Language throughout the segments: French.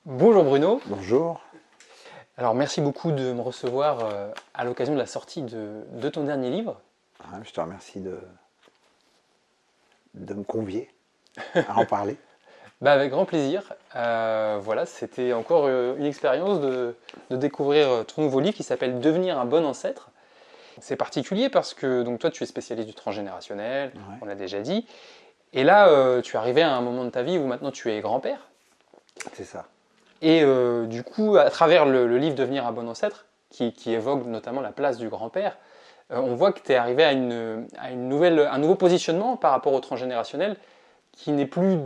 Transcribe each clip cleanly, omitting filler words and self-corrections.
Bonjour Bruno. Bonjour. Alors merci beaucoup de me recevoir à l'occasion de la sortie de ton dernier livre. Je te remercie de me convier à en parler. Avec grand plaisir. Voilà, c'était encore une expérience de découvrir ton nouveau livre qui s'appelle Devenir un bon ancêtre. C'est particulier parce que donc toi tu es spécialiste du transgénérationnel, Ouais, on l'a déjà dit. Et là tu es arrivé à un moment de ta vie où maintenant tu es grand-père. c'est ça. Et du coup, à travers le livre Devenir un bon ancêtre, qui évoque notamment la place du grand-père, on voit que tu es arrivé à un nouveau positionnement par rapport au transgénérationnel, qui n'est plus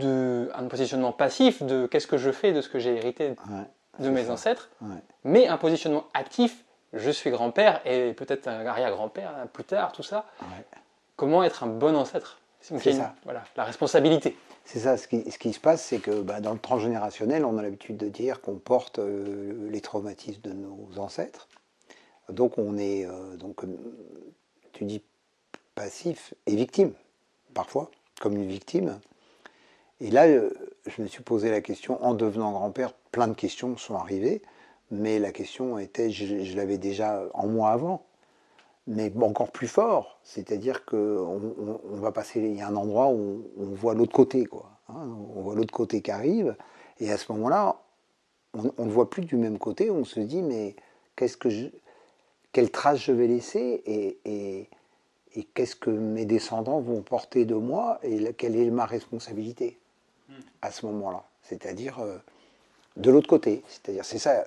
un positionnement passif de qu'est-ce que je fais de ce que j'ai hérité Ouais, de c'est mes ça. ancêtres, Ouais, mais un positionnement actif, je suis grand-père et peut-être un arrière-grand-père plus tard, tout ça. ouais. Comment être un bon ancêtre? Donc, C'est ça. voilà, la responsabilité. C'est ça. Ce qui se passe, c'est que dans le transgénérationnel, on a l'habitude de dire qu'on porte les traumatismes de nos ancêtres. Donc on est, tu dis passif et victime, parfois, comme une victime. Et là, je me suis posé la question, en devenant grand-père, plein de questions sont arrivées, mais la question était, je l'avais déjà en moi avant, mais encore plus fort, c'est-à-dire qu'on va passer, il y a un endroit où on voit l'autre côté, quoi, hein, on voit l'autre côté qui arrive, et à ce moment-là, on ne voit plus du même côté, on se dit, mais qu'est-ce que quelle trace je vais laisser, et qu'est-ce que mes descendants vont porter de moi, et quelle est ma responsabilité à ce moment-là, c'est-à-dire de l'autre côté, c'est-à-dire c'est ça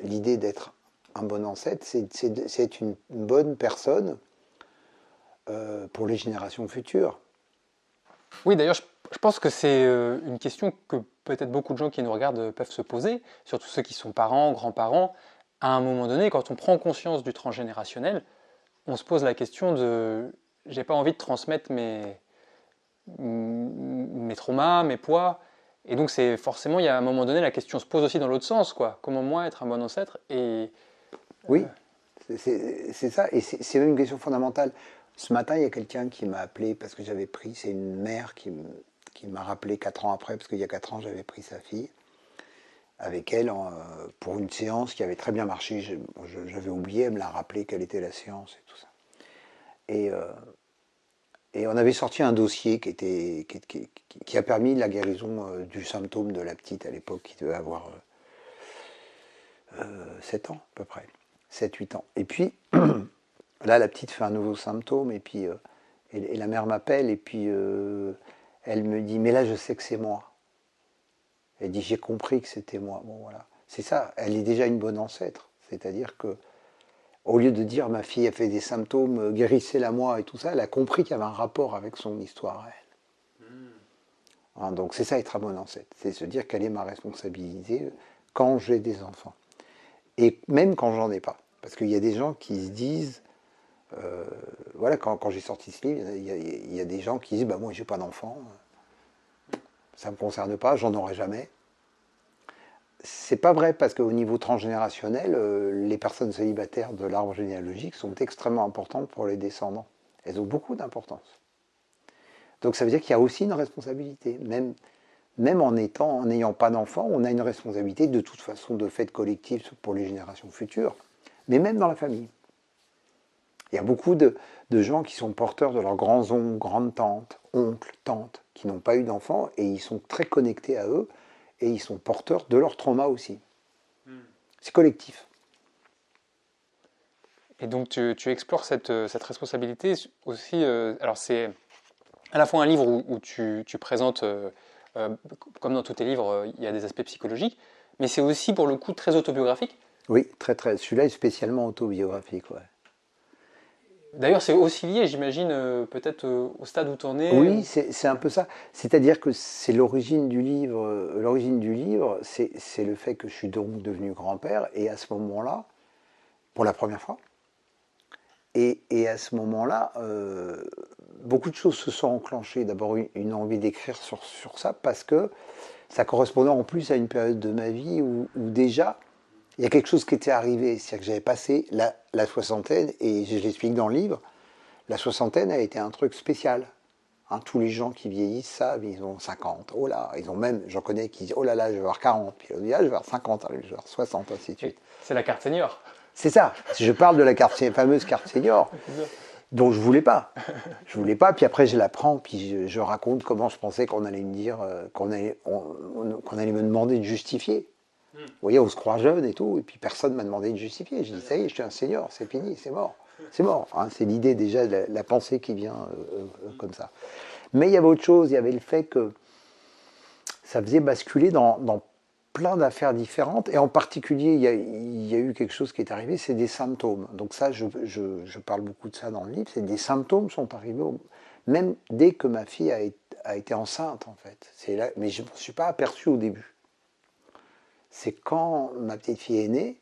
l'idée d'être un bon ancêtre, c'est être une bonne personne pour les générations futures. Oui, d'ailleurs, je pense que c'est une question que peut-être beaucoup de gens qui nous regardent peuvent se poser, surtout ceux qui sont parents, grands-parents. À un moment donné, quand on prend conscience du transgénérationnel, on se pose la question de j'ai pas envie de transmettre mes traumas, mes poids. Et donc, c'est forcément, il y a un moment donné, la question se pose aussi dans l'autre sens, quoi. Comment moi être un bon ancêtre? Et Oui, c'est ça, et c'est même une question fondamentale. Ce matin, il y a quelqu'un qui m'a appelé parce que j'avais pris, c'est une mère qui m'a rappelé 4 ans après, parce qu'il y a 4 ans, j'avais pris sa fille avec elle pour une séance qui avait très bien marché. J'avais oublié, elle me l'a rappelé quelle était la séance et tout ça. Et, euh, et on avait sorti un dossier qui a permis la guérison du symptôme de la petite à l'époque, qui devait avoir 7 ans à peu près, 7-8 ans. Et puis, là, la petite fait un nouveau symptôme, et puis et la mère m'appelle, et puis elle me dit, mais là, je sais que c'est moi. Elle dit, j'ai compris que c'était moi. Bon, voilà. C'est ça, elle est déjà une bonne ancêtre. C'est-à-dire que, au lieu de dire, ma fille a fait des symptômes, guérissez-la moi et tout ça, elle a compris qu'il y avait un rapport avec son histoire à elle. Hein, donc c'est ça être un bon ancêtre, c'est se dire quelle est ma responsabilité quand j'ai des enfants. Et même quand j'en ai pas. Parce qu'il y a des gens qui se disent, voilà, quand j'ai sorti ce livre, il y a des gens qui disent, bah moi j'ai pas d'enfant, ça ne me concerne pas, j'en aurai jamais. C'est pas vrai, parce qu'au niveau transgénérationnel, les personnes célibataires de l'arbre généalogique sont extrêmement importantes pour les descendants. Elles ont beaucoup d'importance. Donc ça veut dire qu'il y a aussi une responsabilité. Même en n'ayant pas d'enfants, on a une responsabilité de toute façon de fait collectif pour les générations futures, mais même dans la famille. Il y a beaucoup de gens qui sont porteurs de leurs grands-oncles, grandes-tantes, oncles, tantes, qui n'ont pas eu d'enfants, et ils sont très connectés à eux, et ils sont porteurs de leur trauma aussi. C'est collectif. donc, tu explores cette responsabilité aussi. Alors, c'est à la fois un livre où tu présentes, euh, comme dans tous tes livres, il y a des aspects psychologiques, mais c'est aussi pour le coup très autobiographique. Oui, très très. Celui-là est spécialement autobiographique, ouais. D'ailleurs, c'est aussi lié, j'imagine, peut-être au stade où tu en es. Oui, c'est un peu ça. C'est-à-dire que c'est l'origine du livre. L'origine du livre, c'est le fait que je suis donc devenu grand-père, et à ce moment-là, pour la première fois, et à ce moment-là, beaucoup de choses se sont enclenchées. D'abord, une envie d'écrire sur ça, parce que ça correspondait en plus à une période de ma vie où déjà, il y a quelque chose qui était arrivé. C'est-à-dire que j'avais passé la soixantaine, et je l'explique dans le livre, la soixantaine a été un truc spécial. Hein, tous les gens qui vieillissent savent, ils ont 50. Oh là, ils ont même, j'en connais qui disent, oh là là, je vais avoir 40. Puis on dit, ah, je vais avoir 50, je vais avoir 60, ainsi de suite. C'est la carte senior. C'est ça. Je parle de la fameuse carte senior, dont je voulais pas. Je voulais pas. Puis après, je la prends, puis je raconte comment je pensais qu'on allait me dire, qu'on allait me demander de justifier. Vous voyez, on se croit jeune et tout, et puis personne m'a demandé de justifier. J'ai dit, ça y est, je suis un senior, c'est fini, c'est mort. C'est mort. Hein, c'est l'idée déjà, la pensée qui vient comme ça. Mais il y avait autre chose, il y avait le fait que ça faisait basculer dans plein d'affaires différentes, et en particulier, il y a eu quelque chose qui est arrivé, c'est des symptômes. Donc ça, je parle beaucoup de ça dans le livre, c'est des symptômes sont arrivés, même dès que ma fille a été enceinte, en fait. Là, mais je ne m'en suis pas aperçu au début. C'est quand ma petite fille est née,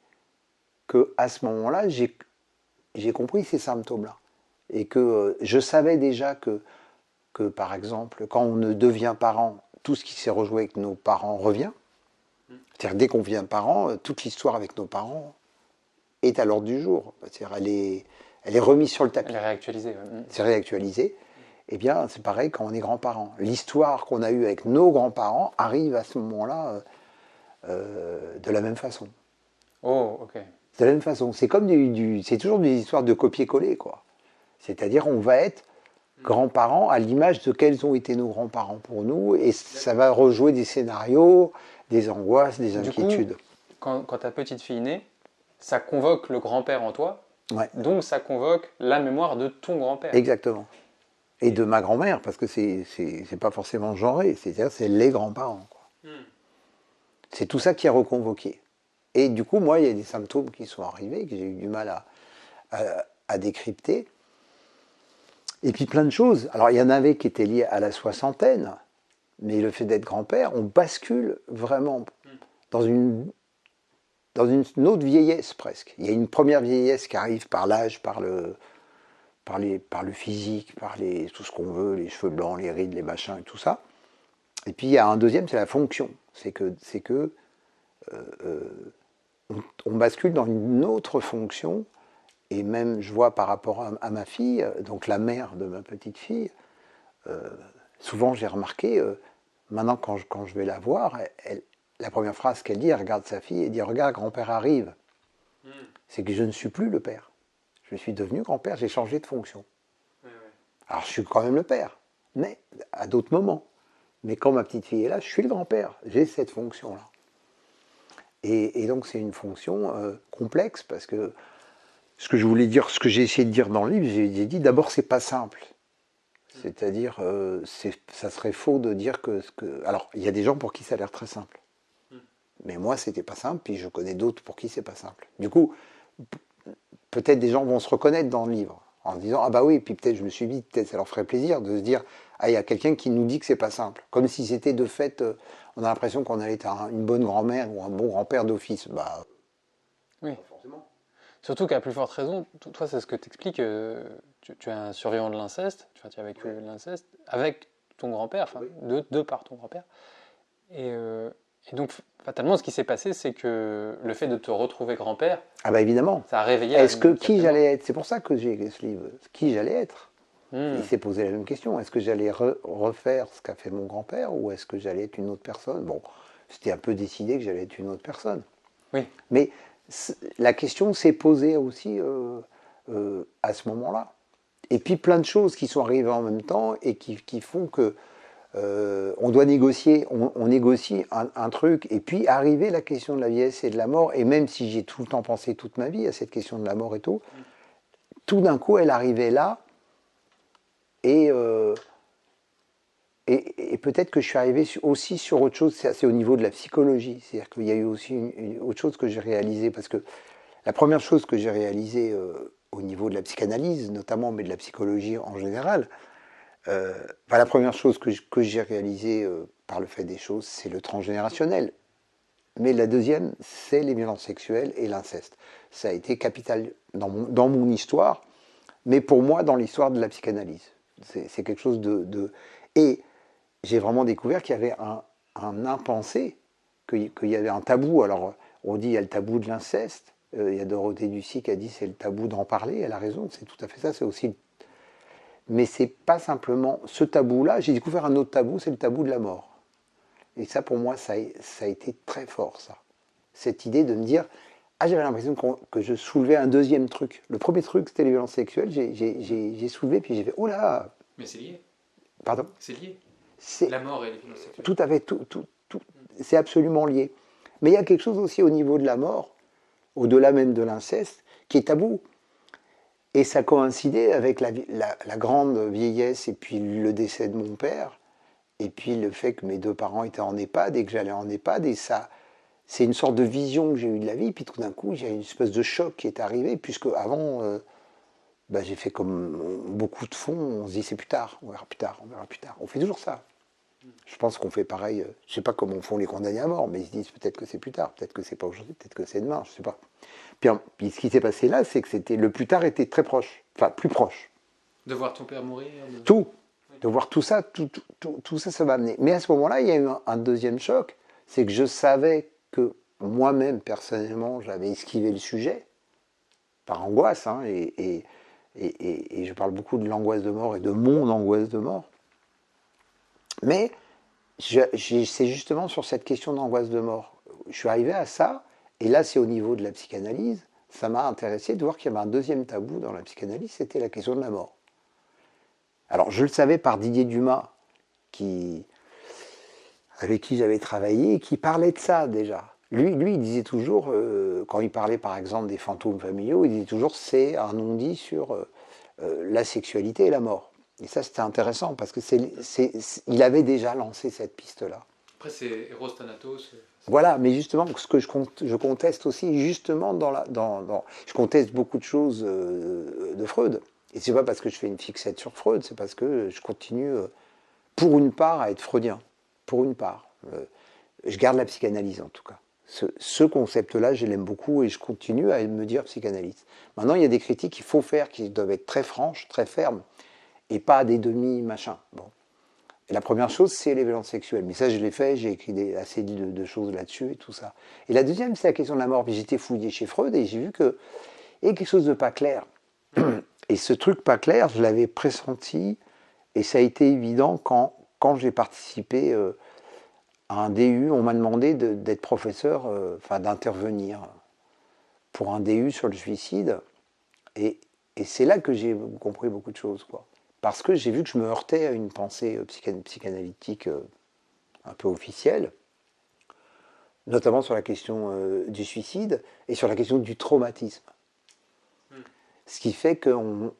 qu'à ce moment-là, j'ai compris ces symptômes-là. Et que je savais déjà que, par exemple, quand on ne devient parent, tout ce qui s'est rejoué avec nos parents revient. C'est-à-dire, dès qu'on devient parent, toute l'histoire avec nos parents est à l'ordre du jour. C'est-à-dire, elle est remise sur le tapis. Elle est réactualisée. C'est réactualisé. Eh bien, c'est pareil quand on est grand-parent. L'histoire qu'on a eue avec nos grands-parents arrive à ce moment-là de la même façon. Oh, ok. De la même façon. C'est comme c'est toujours des histoires de copier-coller, quoi. C'est-à-dire, on va être grands-parents à l'image de quels ont été nos grands-parents pour nous, et ça va rejouer des scénarios, des angoisses, des inquiétudes. Du coup, quand ta petite fille naît, ça convoque le grand-père en toi, ouais. Donc ça convoque la mémoire de ton grand-père. Exactement. Et de ma grand-mère, parce que c'est pas forcément genré, c'est-à-dire c'est les grands-parents. C'est tout ça qui est reconvoqué. Et du coup, moi, il y a des symptômes qui sont arrivés, que j'ai eu du mal à décrypter. Et puis plein de choses. Alors, il y en avait qui étaient liés à la soixantaine, mais le fait d'être grand-père, on bascule vraiment dans une autre vieillesse presque. Il y a une première vieillesse qui arrive par l'âge, par le physique, par tout ce qu'on veut, les cheveux blancs, les rides, les machins et tout ça. Et puis il y a un deuxième, c'est la fonction. C'est que on bascule dans une autre fonction. Et même, je vois par rapport à ma fille, donc la mère de ma petite fille, souvent j'ai remarqué, maintenant quand je vais la voir, la première phrase qu'elle dit, elle regarde sa fille et dit « Regarde, grand-père arrive ». C'est que je ne suis plus le père. Je suis devenu grand-père, j'ai changé de fonction. Alors je suis quand même le père, mais à d'autres moments. Mais quand ma petite fille est là, je suis le grand-père, j'ai cette fonction-là. Et donc c'est une fonction complexe, parce que ce que je voulais dire, ce que j'ai essayé de dire dans le livre, j'ai dit d'abord c'est pas simple. C'est-à-dire, ça serait faux de dire que... Alors, il y a des gens pour qui ça a l'air très simple. Mais moi, c'était pas simple, puis je connais d'autres pour qui c'est pas simple. Du coup, peut-être des gens vont se reconnaître dans le livre, en se disant, ah bah oui, puis peut-être je me suis dit, peut-être ça leur ferait plaisir de se dire, ah, il y a quelqu'un qui nous dit que c'est pas simple. Comme si c'était de fait, on a l'impression qu'on allait être une bonne grand-mère ou un bon grand-père d'office. Bah, oui. Pas forcément. Surtout qu'à plus forte raison, toi, c'est ce que t'expliques, tu es un survivant de l'inceste, tu as vécu l'inceste avec ton grand-père, enfin, de par ton grand-père. Et donc, fatalement, ce qui s'est passé, c'est que le fait de te retrouver grand-père, ah bah évidemment, ça a réveillé... Est-ce que qui j'allais être? C'est pour ça que j'ai écrit ce livre. Qui j'allais être? Il s'est posé la même question. Est-ce que j'allais refaire ce qu'a fait mon grand-père, ou est-ce que j'allais être une autre personne? Bon, c'était un peu décidé que j'allais être une autre personne. Oui. Mais la question s'est posée aussi à ce moment-là. Et puis plein de choses qui sont arrivées en même temps et qui font que on doit négocier, on négocie un truc, et puis arriver la question de la vieillesse et de la mort, et même si j'ai tout le temps pensé toute ma vie à cette question de la mort et tout d'un coup elle arrivait là, et peut-être que je suis arrivé aussi sur autre chose, c'est au niveau de la psychologie, c'est-à-dire qu'il y a eu aussi une autre chose que j'ai réalisée, parce que la première chose que j'ai réalisée au niveau de la psychanalyse notamment, mais de la psychologie en général, la première chose que j'ai réalisée par le fait des choses, c'est le transgénérationnel. Mais la deuxième, c'est les violences sexuelles et l'inceste. Ça a été capital dans mon histoire, mais pour moi, dans l'histoire de la psychanalyse. C'est quelque chose Et j'ai vraiment découvert qu'il y avait un impensé, qu'il y avait un tabou. Alors, on dit il y a le tabou de l'inceste. Il y a Dorothée Ducy qui a dit c'est le tabou d'en parler. Elle a raison, c'est tout à fait ça. C'est aussi... Mais c'est pas simplement ce tabou-là. J'ai découvert un autre tabou, c'est le tabou de la mort. Et ça, pour moi, ça a été très fort, ça. Cette idée de me dire, ah, j'avais l'impression que je soulevais un deuxième truc. Le premier truc, c'était les violences sexuelles. J'ai soulevé, puis j'ai fait, oh là. Mais c'est lié. Pardon. C'est lié. C'est La mort et les violences sexuelles. tout à fait, c'est absolument lié. Mais il y a quelque chose aussi au niveau de la mort, au-delà même de l'inceste, qui est tabou. Et ça coïncidait avec la grande vieillesse et puis le décès de mon père, et puis le fait que mes deux parents étaient en EHPAD et que j'allais en EHPAD, et ça, c'est une sorte de vision que j'ai eue de la vie, puis tout d'un coup, il y a une espèce de choc qui est arrivé, puisque avant, j'ai fait comme beaucoup de fonds, on se dit c'est plus tard, on verra plus tard, on verra plus tard. On fait toujours ça. Je pense qu'on fait pareil, je ne sais pas comment font les condamnés à mort, mais ils se disent peut-être que c'est plus tard, peut-être que c'est pas aujourd'hui, peut-être que c'est demain, je ne sais pas. Puis ce qui s'est passé là, c'est que le plus tard était très proche, enfin plus proche. De voir ton père mourir Tout, de voir tout ça, tout ça, ça m'a amené. Mais à ce moment-là, il y a eu un deuxième choc, c'est que je savais que moi-même, personnellement, j'avais esquivé le sujet, par angoisse, hein, et je parle beaucoup de l'angoisse de mort et de mon angoisse de mort. Mais c'est justement sur cette question d'angoisse de mort. Je suis arrivé à ça, et là c'est au niveau de la psychanalyse, ça m'a intéressé de voir qu'il y avait un deuxième tabou dans la psychanalyse, c'était la question de la mort. Alors je le savais par Didier Dumas, avec qui j'avais travaillé, et qui parlait de ça déjà. Lui il disait toujours, quand il parlait par exemple des fantômes familiaux, il disait toujours c'est un non-dit sur la sexualité et la mort. Et ça, c'était intéressant parce que il avait déjà lancé cette piste-là. Après, c'est Eros Thanatos. Voilà, mais justement, ce que je conteste aussi, justement, je conteste beaucoup de choses de Freud. Et c'est pas parce que je fais une fixette sur Freud, c'est parce que je continue, pour une part, à être freudien. Pour une part. Je garde la psychanalyse, en tout cas. Ce concept-là, je l'aime beaucoup et je continue à me dire psychanalyste. Maintenant, il y a des critiques qu'il faut faire qui doivent être très franches, très fermes, et pas des demi-machins. Bon. Et la première chose, c'est les violences sexuelles. Mais ça, je l'ai fait, j'ai écrit assez de choses là-dessus et tout ça. Et la deuxième, c'est la question de la mort. Puis j'étais fouillé chez Freud et j'ai vu qu'il y avait quelque chose de pas clair. Et ce truc pas clair, je l'avais pressenti, et ça a été évident quand j'ai participé à un DU. On m'a demandé d'être professeur, d'intervenir pour un DU sur le suicide. Et c'est là que j'ai compris beaucoup de choses, quoi. Parce que j'ai vu que je me heurtais à une pensée psychanalytique un peu officielle, notamment sur la question du suicide et sur la question du traumatisme. Ce qui fait qu'on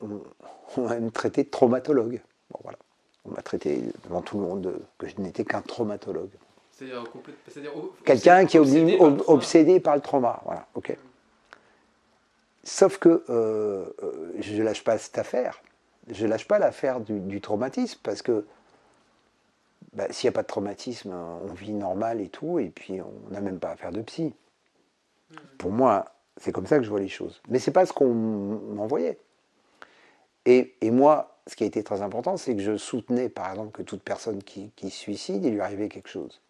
m'a traité de traumatologue. Bon, voilà. On m'a traité devant tout le monde que je n'étais qu'un traumatologue. C'est-à-dire quelqu'un qui est obsédé par le trauma. Voilà, ok. Sauf que je ne lâche pas cette affaire. Je ne lâche pas l'affaire du traumatisme parce que s'il n'y a pas de traumatisme, on vit normal et tout, et puis on n'a même pas à faire de psy. Pour moi, c'est comme ça que je vois les choses. Mais ce n'est pas ce qu'on m'envoyait. Et moi, ce qui a été très important, c'est que je soutenais, par exemple, que toute personne qui se suicide, il lui arrivait quelque chose.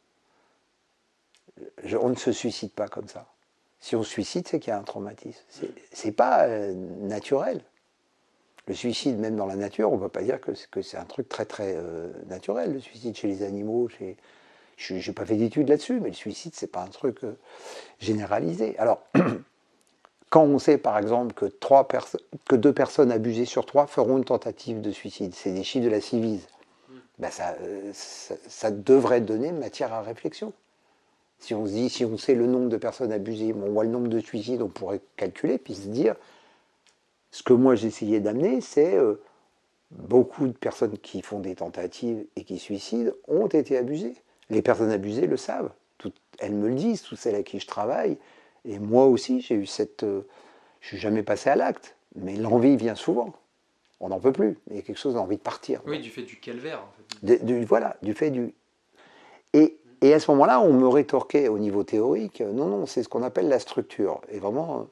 On ne se suicide pas comme ça. Si on se suicide, c'est qu'il y a un traumatisme. C'est pas naturel. Le suicide, même dans la nature, on ne peut pas dire que c'est un truc très très naturel. Le suicide chez les animaux, je n'ai pas fait d'études là-dessus, mais le suicide, c'est pas un truc généralisé. Alors, quand on sait par exemple que 2 personnes abusées sur 3 feront une tentative de suicide, c'est des chiffres de la Civise, ça devrait donner matière à réflexion. Si on sait le nombre de personnes abusées, on voit le nombre de suicides, on pourrait calculer, puis se dire, ce que moi j'essayais d'amener, c'est beaucoup de personnes qui font des tentatives et qui suicident ont été abusées. Les personnes abusées le savent, elles me le disent, toutes celles à qui je travaille, et moi aussi j'ai eu je ne suis jamais passé à l'acte, mais l'envie vient souvent. On n'en peut plus, il y a quelque chose d'envie de partir. Oui, du fait du calvaire. En fait. Voilà, du fait du... Et à ce moment-là, on me rétorquait au niveau théorique, non, c'est ce qu'on appelle la structure. Et vraiment,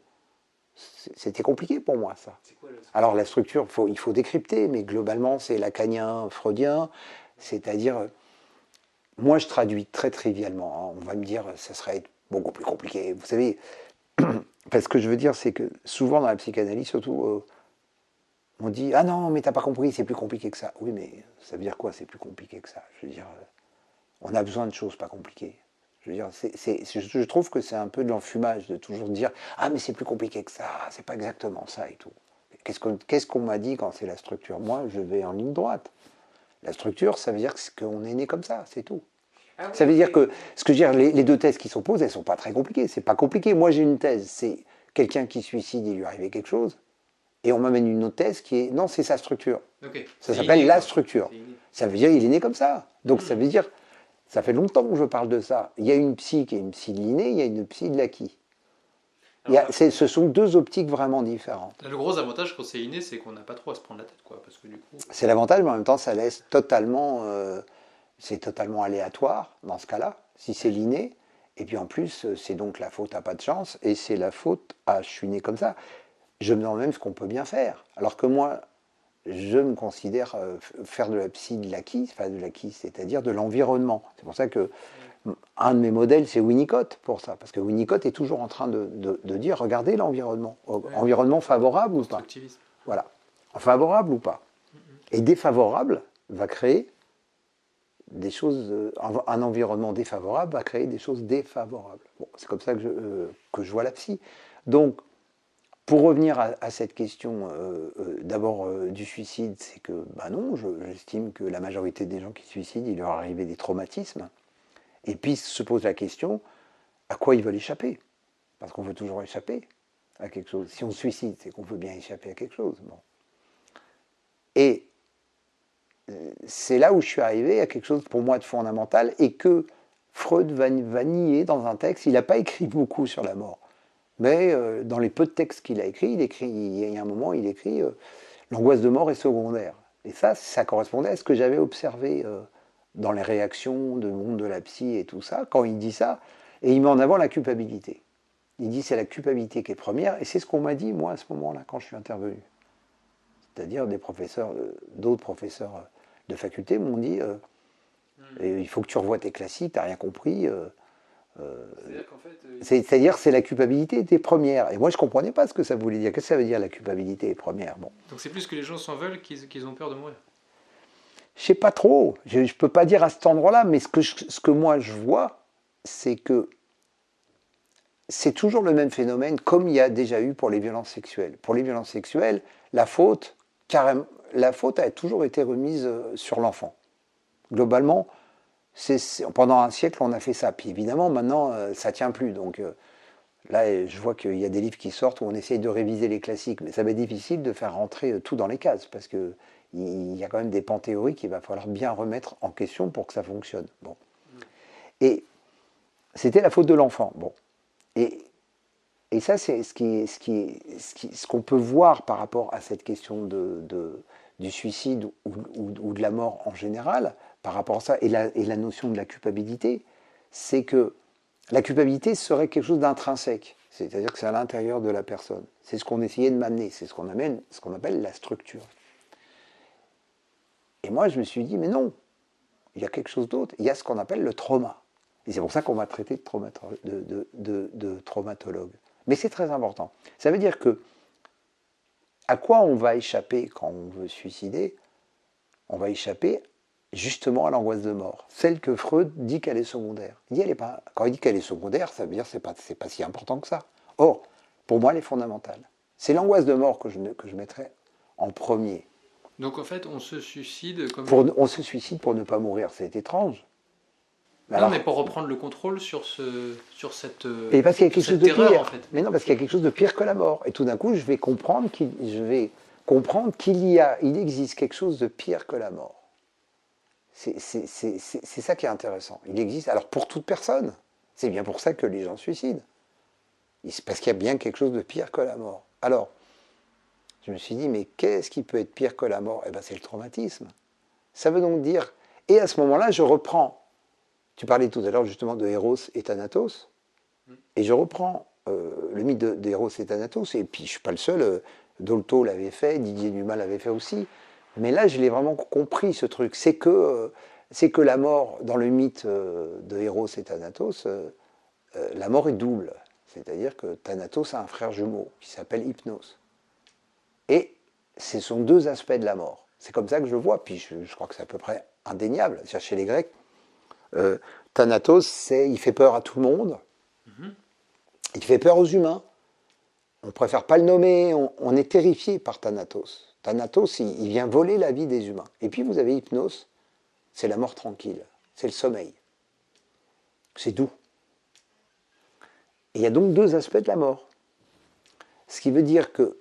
c'était compliqué pour moi, ça. C'est quoi, alors la structure, il faut décrypter, mais globalement, c'est lacanien, freudien, c'est-à-dire, moi je traduis très trivialement, hein. On va me dire, ça serait beaucoup plus compliqué. Vous savez, parce que je veux dire, c'est que souvent dans la psychanalyse, surtout, On dit, ah non, mais t'as pas compris, c'est plus compliqué que ça. Oui, mais ça veut dire quoi, c'est plus compliqué que ça? Je veux dire, on a besoin de choses pas compliquées. Je veux dire, je trouve que c'est un peu de l'enfumage de toujours dire, ah mais c'est plus compliqué que ça, c'est pas exactement ça et tout. Qu'est-ce qu'on m'a dit quand c'est la structure? Moi, je vais en ligne droite. La structure, ça veut dire qu'on est né comme ça, c'est tout. Ah Ça oui, veut dire ok. que, ce que je veux dire, les deux thèses qui s'opposent, elles sont pas très compliquées. C'est pas compliqué. Moi, j'ai une thèse, c'est quelqu'un qui se suicide, il lui est arrivé quelque chose. Et on m'amène une autre thèse qui est, non, c'est sa structure. Ok. Ça C'est s'appelle inné, la quoi. structure. C'est inné. Ça veut dire il est né comme ça. Donc ça Hmm. veut dire, ça fait longtemps que je parle de ça. Il y a une psy qui est une psy de l'inné, il y a une psy de l'acquis. Alors là, Ce sont deux optiques vraiment différentes. le gros avantage quand c'est inné, c'est qu'on n'a pas trop à se prendre la tête, quoi. Parce que du coup. C'est l'avantage, mais en même temps, ça laisse totalement, c'est totalement aléatoire dans ce cas-là, si c'est l'inné. Et puis en plus, c'est donc la faute à pas de chance, et c'est la faute à je suis né comme ça. Je me demande même ce qu'on peut bien faire. Alors que moi, je me considère faire de la psy de l'acquis, enfin de l'acquis, c'est-à-dire de l'environnement. C'est pour ça que un de mes modèles, c'est Winnicott pour ça, parce que Winnicott est toujours en train de dire, regardez l'environnement, environnement favorable ou pas. Constructivisme. Voilà, favorable ou pas. Et défavorable va créer des choses, un environnement défavorable va créer des choses défavorables. Bon, c'est comme ça que je vois la psy. Donc, pour revenir à cette question d'abord du suicide, c'est que, ben non, j'estime que la majorité des gens qui se suicident, il leur est arrivé des traumatismes. Et puis se pose la question, à quoi ils veulent échapper? Parce qu'on veut toujours échapper à quelque chose. Si on se suicide, c'est qu'on veut bien échapper à quelque chose. Bon. Et c'est là où je suis arrivé à quelque chose pour moi de fondamental et que Freud va nier dans un texte. Il n'a pas écrit beaucoup sur la mort. Mais dans les peu de textes qu'il a écrits, il y a un moment, il écrit l'angoisse de mort est secondaire. Et ça correspondait à ce que j'avais observé dans les réactions du monde de la psy et tout ça, quand il dit ça, et il met en avant la culpabilité. Il dit c'est la culpabilité qui est première, et c'est ce qu'on m'a dit, moi, à ce moment-là, quand je suis intervenu. C'est-à-dire des professeurs, d'autres professeurs de faculté m'ont dit il faut que tu revoies tes classiques, t'as rien compris. C'est-à-dire qu'en fait. C'est-à-dire c'est la culpabilité des premières. Et moi, je ne comprenais pas ce que ça voulait dire. Qu'est-ce que ça veut dire la culpabilité des premières? Bon. Donc c'est plus que les gens s'en veulent qu'ils ont peur de mourir. Je ne sais pas trop. Je ne peux pas dire à cet endroit-là, mais ce que moi je vois, c'est que c'est toujours le même phénomène, comme il y a déjà eu pour les violences sexuelles. Pour les violences sexuelles, la faute a toujours été remise sur l'enfant. Globalement, pendant un siècle, on a fait ça. Puis évidemment, maintenant, ça ne tient plus. Donc là, je vois qu'il y a des livres qui sortent où on essaye de réviser les classiques, mais ça va être difficile de faire rentrer tout dans les cases, parce qu'il y a quand même des pans théoriques qu'il va falloir bien remettre en question pour que ça fonctionne. Bon. Et c'était la faute de l'enfant. Bon. Et ça, c'est ce qu'on peut voir par rapport à cette question du suicide ou de la mort en général, par rapport à ça, et la notion de la culpabilité, c'est que la culpabilité serait quelque chose d'intrinsèque, c'est-à-dire que c'est à l'intérieur de la personne. C'est ce qu'on essayait de m'amener, c'est ce qu'on appelle la structure. Et moi, je me suis dit, mais non, il y a quelque chose d'autre, il y a ce qu'on appelle le trauma. Et c'est pour ça qu'on m'a traité de traumatologue. Mais c'est très important. Ça veut dire que à quoi on va échapper quand on veut se suicider? On va échapper justement à l'angoisse de mort, celle que Freud dit qu'elle est secondaire. Quand il dit qu'elle est secondaire, ça veut dire que ce n'est pas si important que ça. Or, pour moi, elle est fondamentale. C'est l'angoisse de mort que je mettrais en premier. Donc en fait, on se suicide comme. On se suicide pour ne pas mourir, c'est étrange. Non, mais pour reprendre le contrôle sur cette. Et parce qu'il y a quelque chose de terreur, pire. en fait. Mais non, parce qu'il y a quelque chose de pire que la mort. Et tout d'un coup, je vais comprendre qu'il il existe quelque chose de pire que la mort. C'est ça qui est intéressant. Il existe, alors pour toute personne, c'est bien pour ça que les gens se suicident. Parce qu'il y a bien quelque chose de pire que la mort. Alors, je me suis dit, mais qu'est-ce qui peut être pire que la mort? Eh bien, c'est le traumatisme. Ça veut donc dire, et à ce moment-là, je reprends. Tu parlais tout à l'heure justement de Eros et Thanatos, et je reprends le mythe d'Eros et Thanatos, et puis je ne suis pas le seul, Dolto l'avait fait, Didier Dumas l'avait fait aussi, mais là je l'ai vraiment compris ce truc, c'est que la mort, dans le mythe de Eros et Thanatos, la mort est double, c'est-à-dire que Thanatos a un frère jumeau qui s'appelle Hypnos. Et ce sont deux aspects de la mort. C'est comme ça que je le vois, puis je crois que c'est à peu près indéniable. Chez les Grecs, Thanatos, il fait peur à tout le monde, il fait peur aux humains. On ne préfère pas le nommer, on est terrifié par Thanatos. Thanatos, il vient voler la vie des humains. Et puis vous avez Hypnos, c'est la mort tranquille, c'est le sommeil. C'est doux. Et il y a donc deux aspects de la mort. Ce qui veut dire que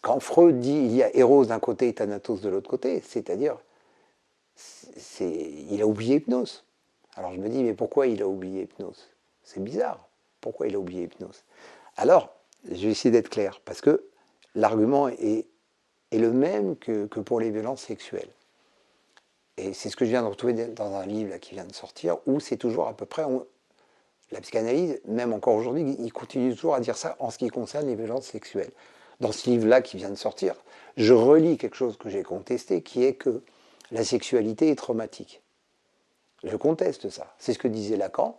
quand Freud dit il y a Eros d'un côté et Thanatos de l'autre côté, c'est-à-dire il a oublié Hypnos. Alors je me dis, mais pourquoi il a oublié Hypnos? C'est bizarre. Pourquoi il a oublié Hypnos? Alors, je vais essayer d'être clair, parce que l'argument est le même que pour les violences sexuelles. Et c'est ce que je viens de retrouver dans un livre là, qui vient de sortir, où c'est toujours à peu près... la psychanalyse, même encore aujourd'hui, il continue toujours à dire ça en ce qui concerne les violences sexuelles. Dans ce livre-là qui vient de sortir, je relis quelque chose que j'ai contesté, qui est que la sexualité est traumatique. Je conteste ça. C'est ce que disait Lacan,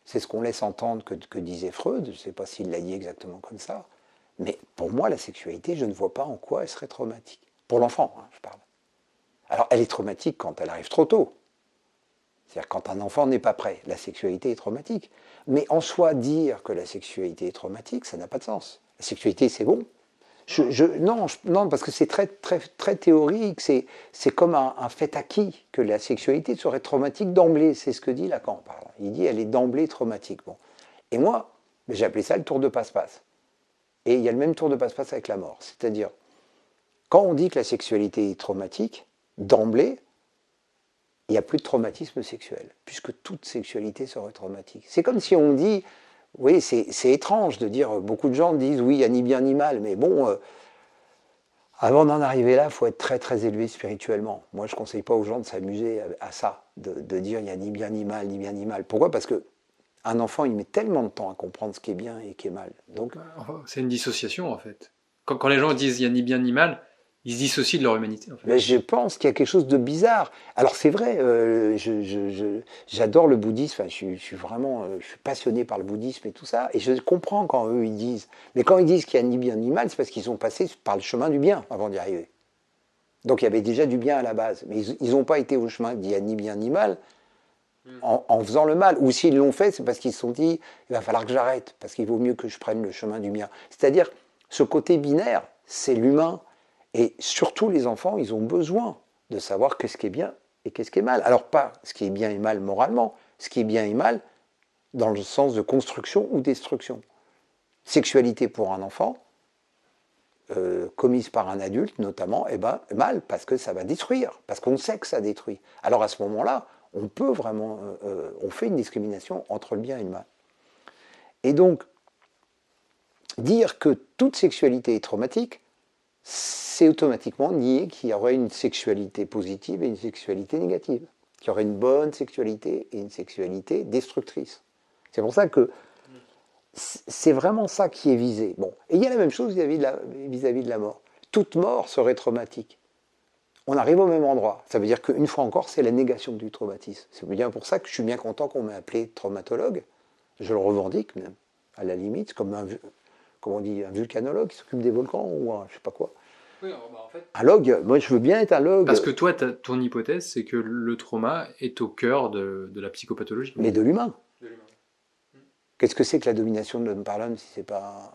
c'est ce qu'on laisse entendre que disait Freud, je ne sais pas s'il l'a dit exactement comme ça, mais pour moi, la sexualité, je ne vois pas en quoi elle serait traumatique. Pour l'enfant, hein, je parle. Alors, elle est traumatique quand elle arrive trop tôt. C'est-à-dire quand un enfant n'est pas prêt, la sexualité est traumatique. Mais en soi, dire que la sexualité est traumatique, ça n'a pas de sens. La sexualité, c'est bon. Non, parce que c'est très, très, très théorique. C'est comme un fait acquis que la sexualité serait traumatique d'emblée. C'est ce que dit Lacan. Il dit elle est d'emblée traumatique. Bon. Et moi, j'ai appelé ça le tour de passe-passe. Et il y a le même tour de passe-passe avec la mort. C'est-à-dire, quand on dit que la sexualité est traumatique, d'emblée, il n'y a plus de traumatisme sexuel, puisque toute sexualité serait traumatique. C'est comme si on dit, oui, c'est étrange de dire, beaucoup de gens disent, oui, il n'y a ni bien ni mal, mais bon, avant d'en arriver là, il faut être très très élevé spirituellement. Moi, je ne conseille pas aux gens de s'amuser à ça, de dire, il n'y a ni bien ni mal, ni bien ni mal. Pourquoi? Parce qu'un enfant, il met tellement de temps à comprendre ce qui est bien et ce qui est mal. Donc, c'est une dissociation, en fait. Quand les gens disent, il n'y a ni bien ni mal, ils se dissocient de leur humanité. En fait. Mais je pense qu'il y a quelque chose de bizarre. Alors c'est vrai, j'adore le bouddhisme, je suis passionné par le bouddhisme et tout ça, et je comprends quand eux ils disent, mais quand ils disent qu'il n'y a ni bien ni mal, c'est parce qu'ils sont passés par le chemin du bien avant d'y arriver. Donc il y avait déjà du bien à la base, mais ils n'ont pas été au chemin d'il n'y a ni bien ni mal en faisant le mal. Ou s'ils l'ont fait, c'est parce qu'ils se sont dit, il va falloir que j'arrête, parce qu'il vaut mieux que je prenne le chemin du bien. C'est-à-dire, ce côté binaire, c'est l'humain. Et surtout, les enfants, ils ont besoin de savoir qu'est-ce qui est bien et qu'est-ce qui est mal. Alors, pas ce qui est bien et mal moralement, ce qui est bien et mal dans le sens de construction ou destruction. Sexualité pour un enfant, commise par un adulte notamment, eh ben, mal, parce que ça va détruire, parce qu'on sait que ça détruit. Alors à ce moment-là, on peut vraiment, on fait une discrimination entre le bien et le mal. Et donc, dire que toute sexualité est traumatique, c'est automatiquement nier qu'il y aurait une sexualité positive et une sexualité négative, qu'il y aurait une bonne sexualité et une sexualité destructrice. C'est pour ça que c'est vraiment ça qui est visé. Bon. Et il y a la même chose vis-à-vis de la mort. Toute mort serait traumatique. On arrive au même endroit. Ça veut dire qu'une fois encore, c'est la négation du traumatisme. C'est bien pour ça que je suis bien content qu'on m'ait appelé traumatologue. Je le revendique même, à la limite, comme un vulcanologue qui s'occupe des volcans ou je sais pas quoi. Oui, en fait, un log, moi je veux bien être un log. Parce que toi, ton hypothèse, c'est que le trauma est au cœur de la psychopathologie. Mais de l'humain. Qu'est-ce que c'est que la domination de l'homme par l'homme si c'est pas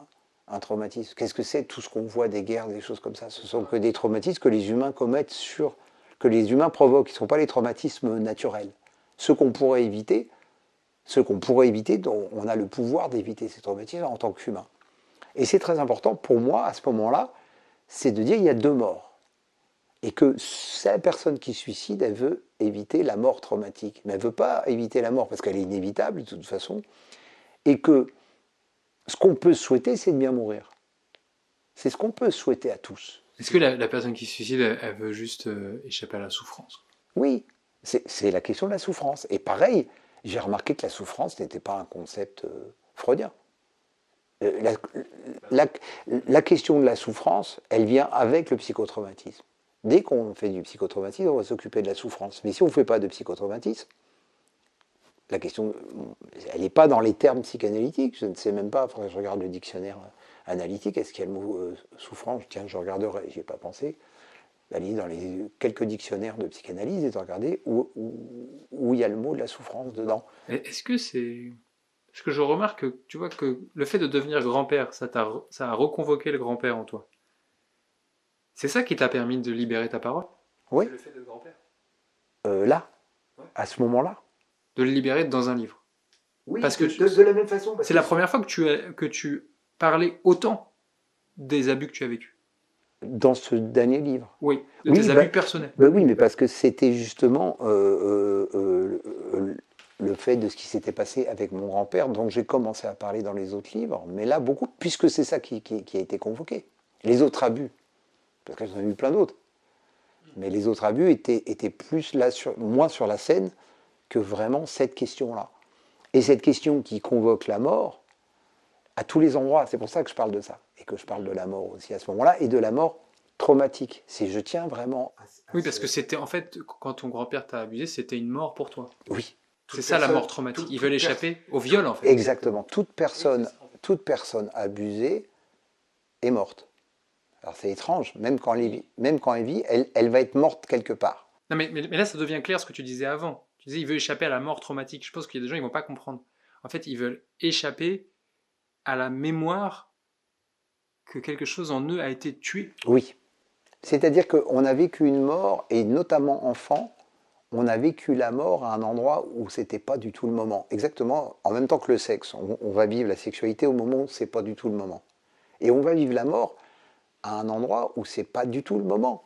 un traumatisme? Qu'est-ce que c'est tout ce qu'on voit des guerres, des choses comme ça? Ce sont que des traumatismes que les humains commettent que les humains provoquent. Ce ne sont pas les traumatismes naturels. Ceux qu'on pourrait éviter, dont on a le pouvoir d'éviter ces traumatismes en tant qu'humain. Et c'est très important pour moi, à ce moment-là, c'est de dire qu'il y a deux morts. Et que la personne qui se suicide, elle veut éviter la mort traumatique. Mais elle ne veut pas éviter la mort parce qu'elle est inévitable de toute façon. Et que ce qu'on peut souhaiter, c'est de bien mourir. C'est ce qu'on peut souhaiter à tous. Est-ce que la personne qui se suicide, elle veut juste échapper à la souffrance? Oui, c'est la question de la souffrance. Et pareil, j'ai remarqué que la souffrance n'était pas un concept freudien. La question de la souffrance, elle vient avec le psychotraumatisme. Dès qu'on fait du psychotraumatisme, on va s'occuper de la souffrance. Mais si on ne fait pas de psychotraumatisme, la question, elle n'est pas dans les termes psychanalytiques. Je ne sais même pas, il faudrait que je regarde le dictionnaire analytique. Est-ce qu'il y a le mot souffrance? Tiens, je regarderai, j'y ai pas pensé. D'aller dans les quelques dictionnaires de psychanalyse et de regarder où il y a le mot de la souffrance dedans. Est-ce que c'est... Parce que je remarque que, tu vois, que le fait de devenir grand-père, ça a reconvoqué le grand-père en toi. C'est ça qui t'a permis de libérer ta parole? Oui. C'est le fait d'être grand-père. Là, Ouais. à ce moment-là. De le libérer dans un livre. Oui, Parce que de la même façon. C'est la première fois que tu parlais autant des abus que tu as vécus. Dans ce dernier livre. Oui, de Oui, tes abus personnels. Oui, mais parce que c'était justement le fait de ce qui s'était passé avec mon grand-père, donc j'ai commencé à parler dans les autres livres, mais là beaucoup, puisque c'est ça qui a été convoqué. Les autres abus, parce que j'en ai eu plein d'autres, mais les autres abus étaient plus là, moins sur la scène que vraiment cette question-là. Et cette question qui convoque la mort, à tous les endroits, c'est pour ça que je parle de ça, et que je parle de la mort aussi à ce moment-là, et de la mort traumatique. C'est je tiens vraiment à Oui, parce que c'était en fait, quand ton grand-père t'a abusé, c'était une mort pour toi. Oui. C'est ça la mort traumatique. Ils veulent échapper au viol en fait. Exactement. Toute personne abusée est morte. Alors c'est étrange, même quand elle vit, elle va être morte quelque part. Non, mais là, ça devient clair ce que tu disais avant. Tu disais, il veut échapper à la mort traumatique. Je pense qu'il y a des gens, ils vont pas comprendre. En fait, ils veulent échapper à la mémoire que quelque chose en eux a été tué. Oui. C'est-à-dire qu'on a vécu une mort, et notamment enfant, on a vécu la mort à un endroit où c'était pas du tout le moment. Exactement, en même temps que le sexe. On va vivre la sexualité au moment où c'est pas du tout le moment. Et on va vivre la mort à un endroit où c'est pas du tout le moment.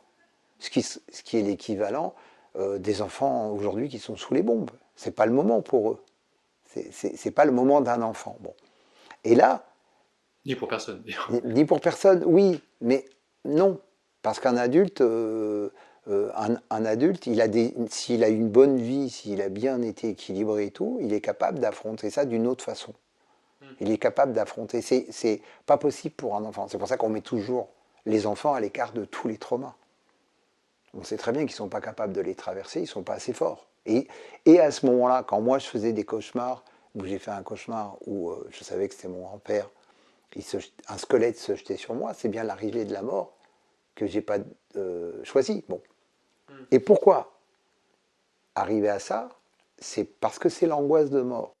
Ce qui est l'équivalent des enfants aujourd'hui qui sont sous les bombes. C'est pas le moment pour eux. C'est pas le moment d'un enfant. Bon. Et là... Ni pour personne. Ni pour personne, oui, mais non. Parce qu'un adulte, un adulte, s'il a une bonne vie, s'il a bien été équilibré et tout, il est capable d'affronter ça d'une autre façon. Il est capable d'affronter. C'est pas possible pour un enfant. C'est pour ça qu'on met toujours les enfants à l'écart de tous les traumas. On sait très bien qu'ils ne sont pas capables de les traverser, ils ne sont pas assez forts. Et à ce moment-là, quand moi je faisais des cauchemars, où j'ai fait un cauchemar où je savais que c'était mon grand-père, un squelette se jetait sur moi, c'est bien l'arrivée de la mort que j'ai pas choisi. Bon. Et pourquoi arriver à ça? C'est parce que c'est l'angoisse de mort.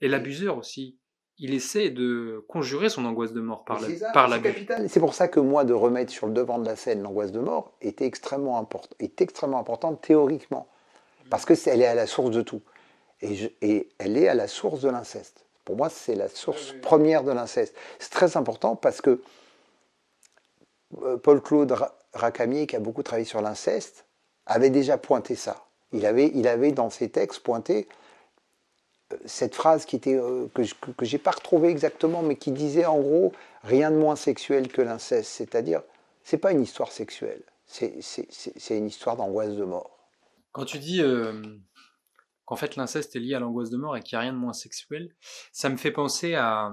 Et l'abuseur aussi, il essaie de conjurer son angoisse de mort par l'abus. C'est pour ça que moi, de remettre sur le devant de la scène l'angoisse de mort est extrêmement importante théoriquement. Parce que elle est à la source de tout. Et elle est à la source de l'inceste. Pour moi, c'est la source première de l'inceste. C'est très important parce que Paul-Claude Racamier, qui a beaucoup travaillé sur l'inceste, avait déjà pointé ça. Il avait dans ses textes pointé cette phrase qui était, que je n'ai pas retrouvée exactement, mais qui disait en gros rien de moins sexuel que l'inceste. C'est-à-dire, c'est pas une histoire sexuelle, c'est une histoire d'angoisse de mort. Quand tu dis qu'en fait l'inceste est lié à l'angoisse de mort et qu'il n'y a rien de moins sexuel, ça me fait penser à...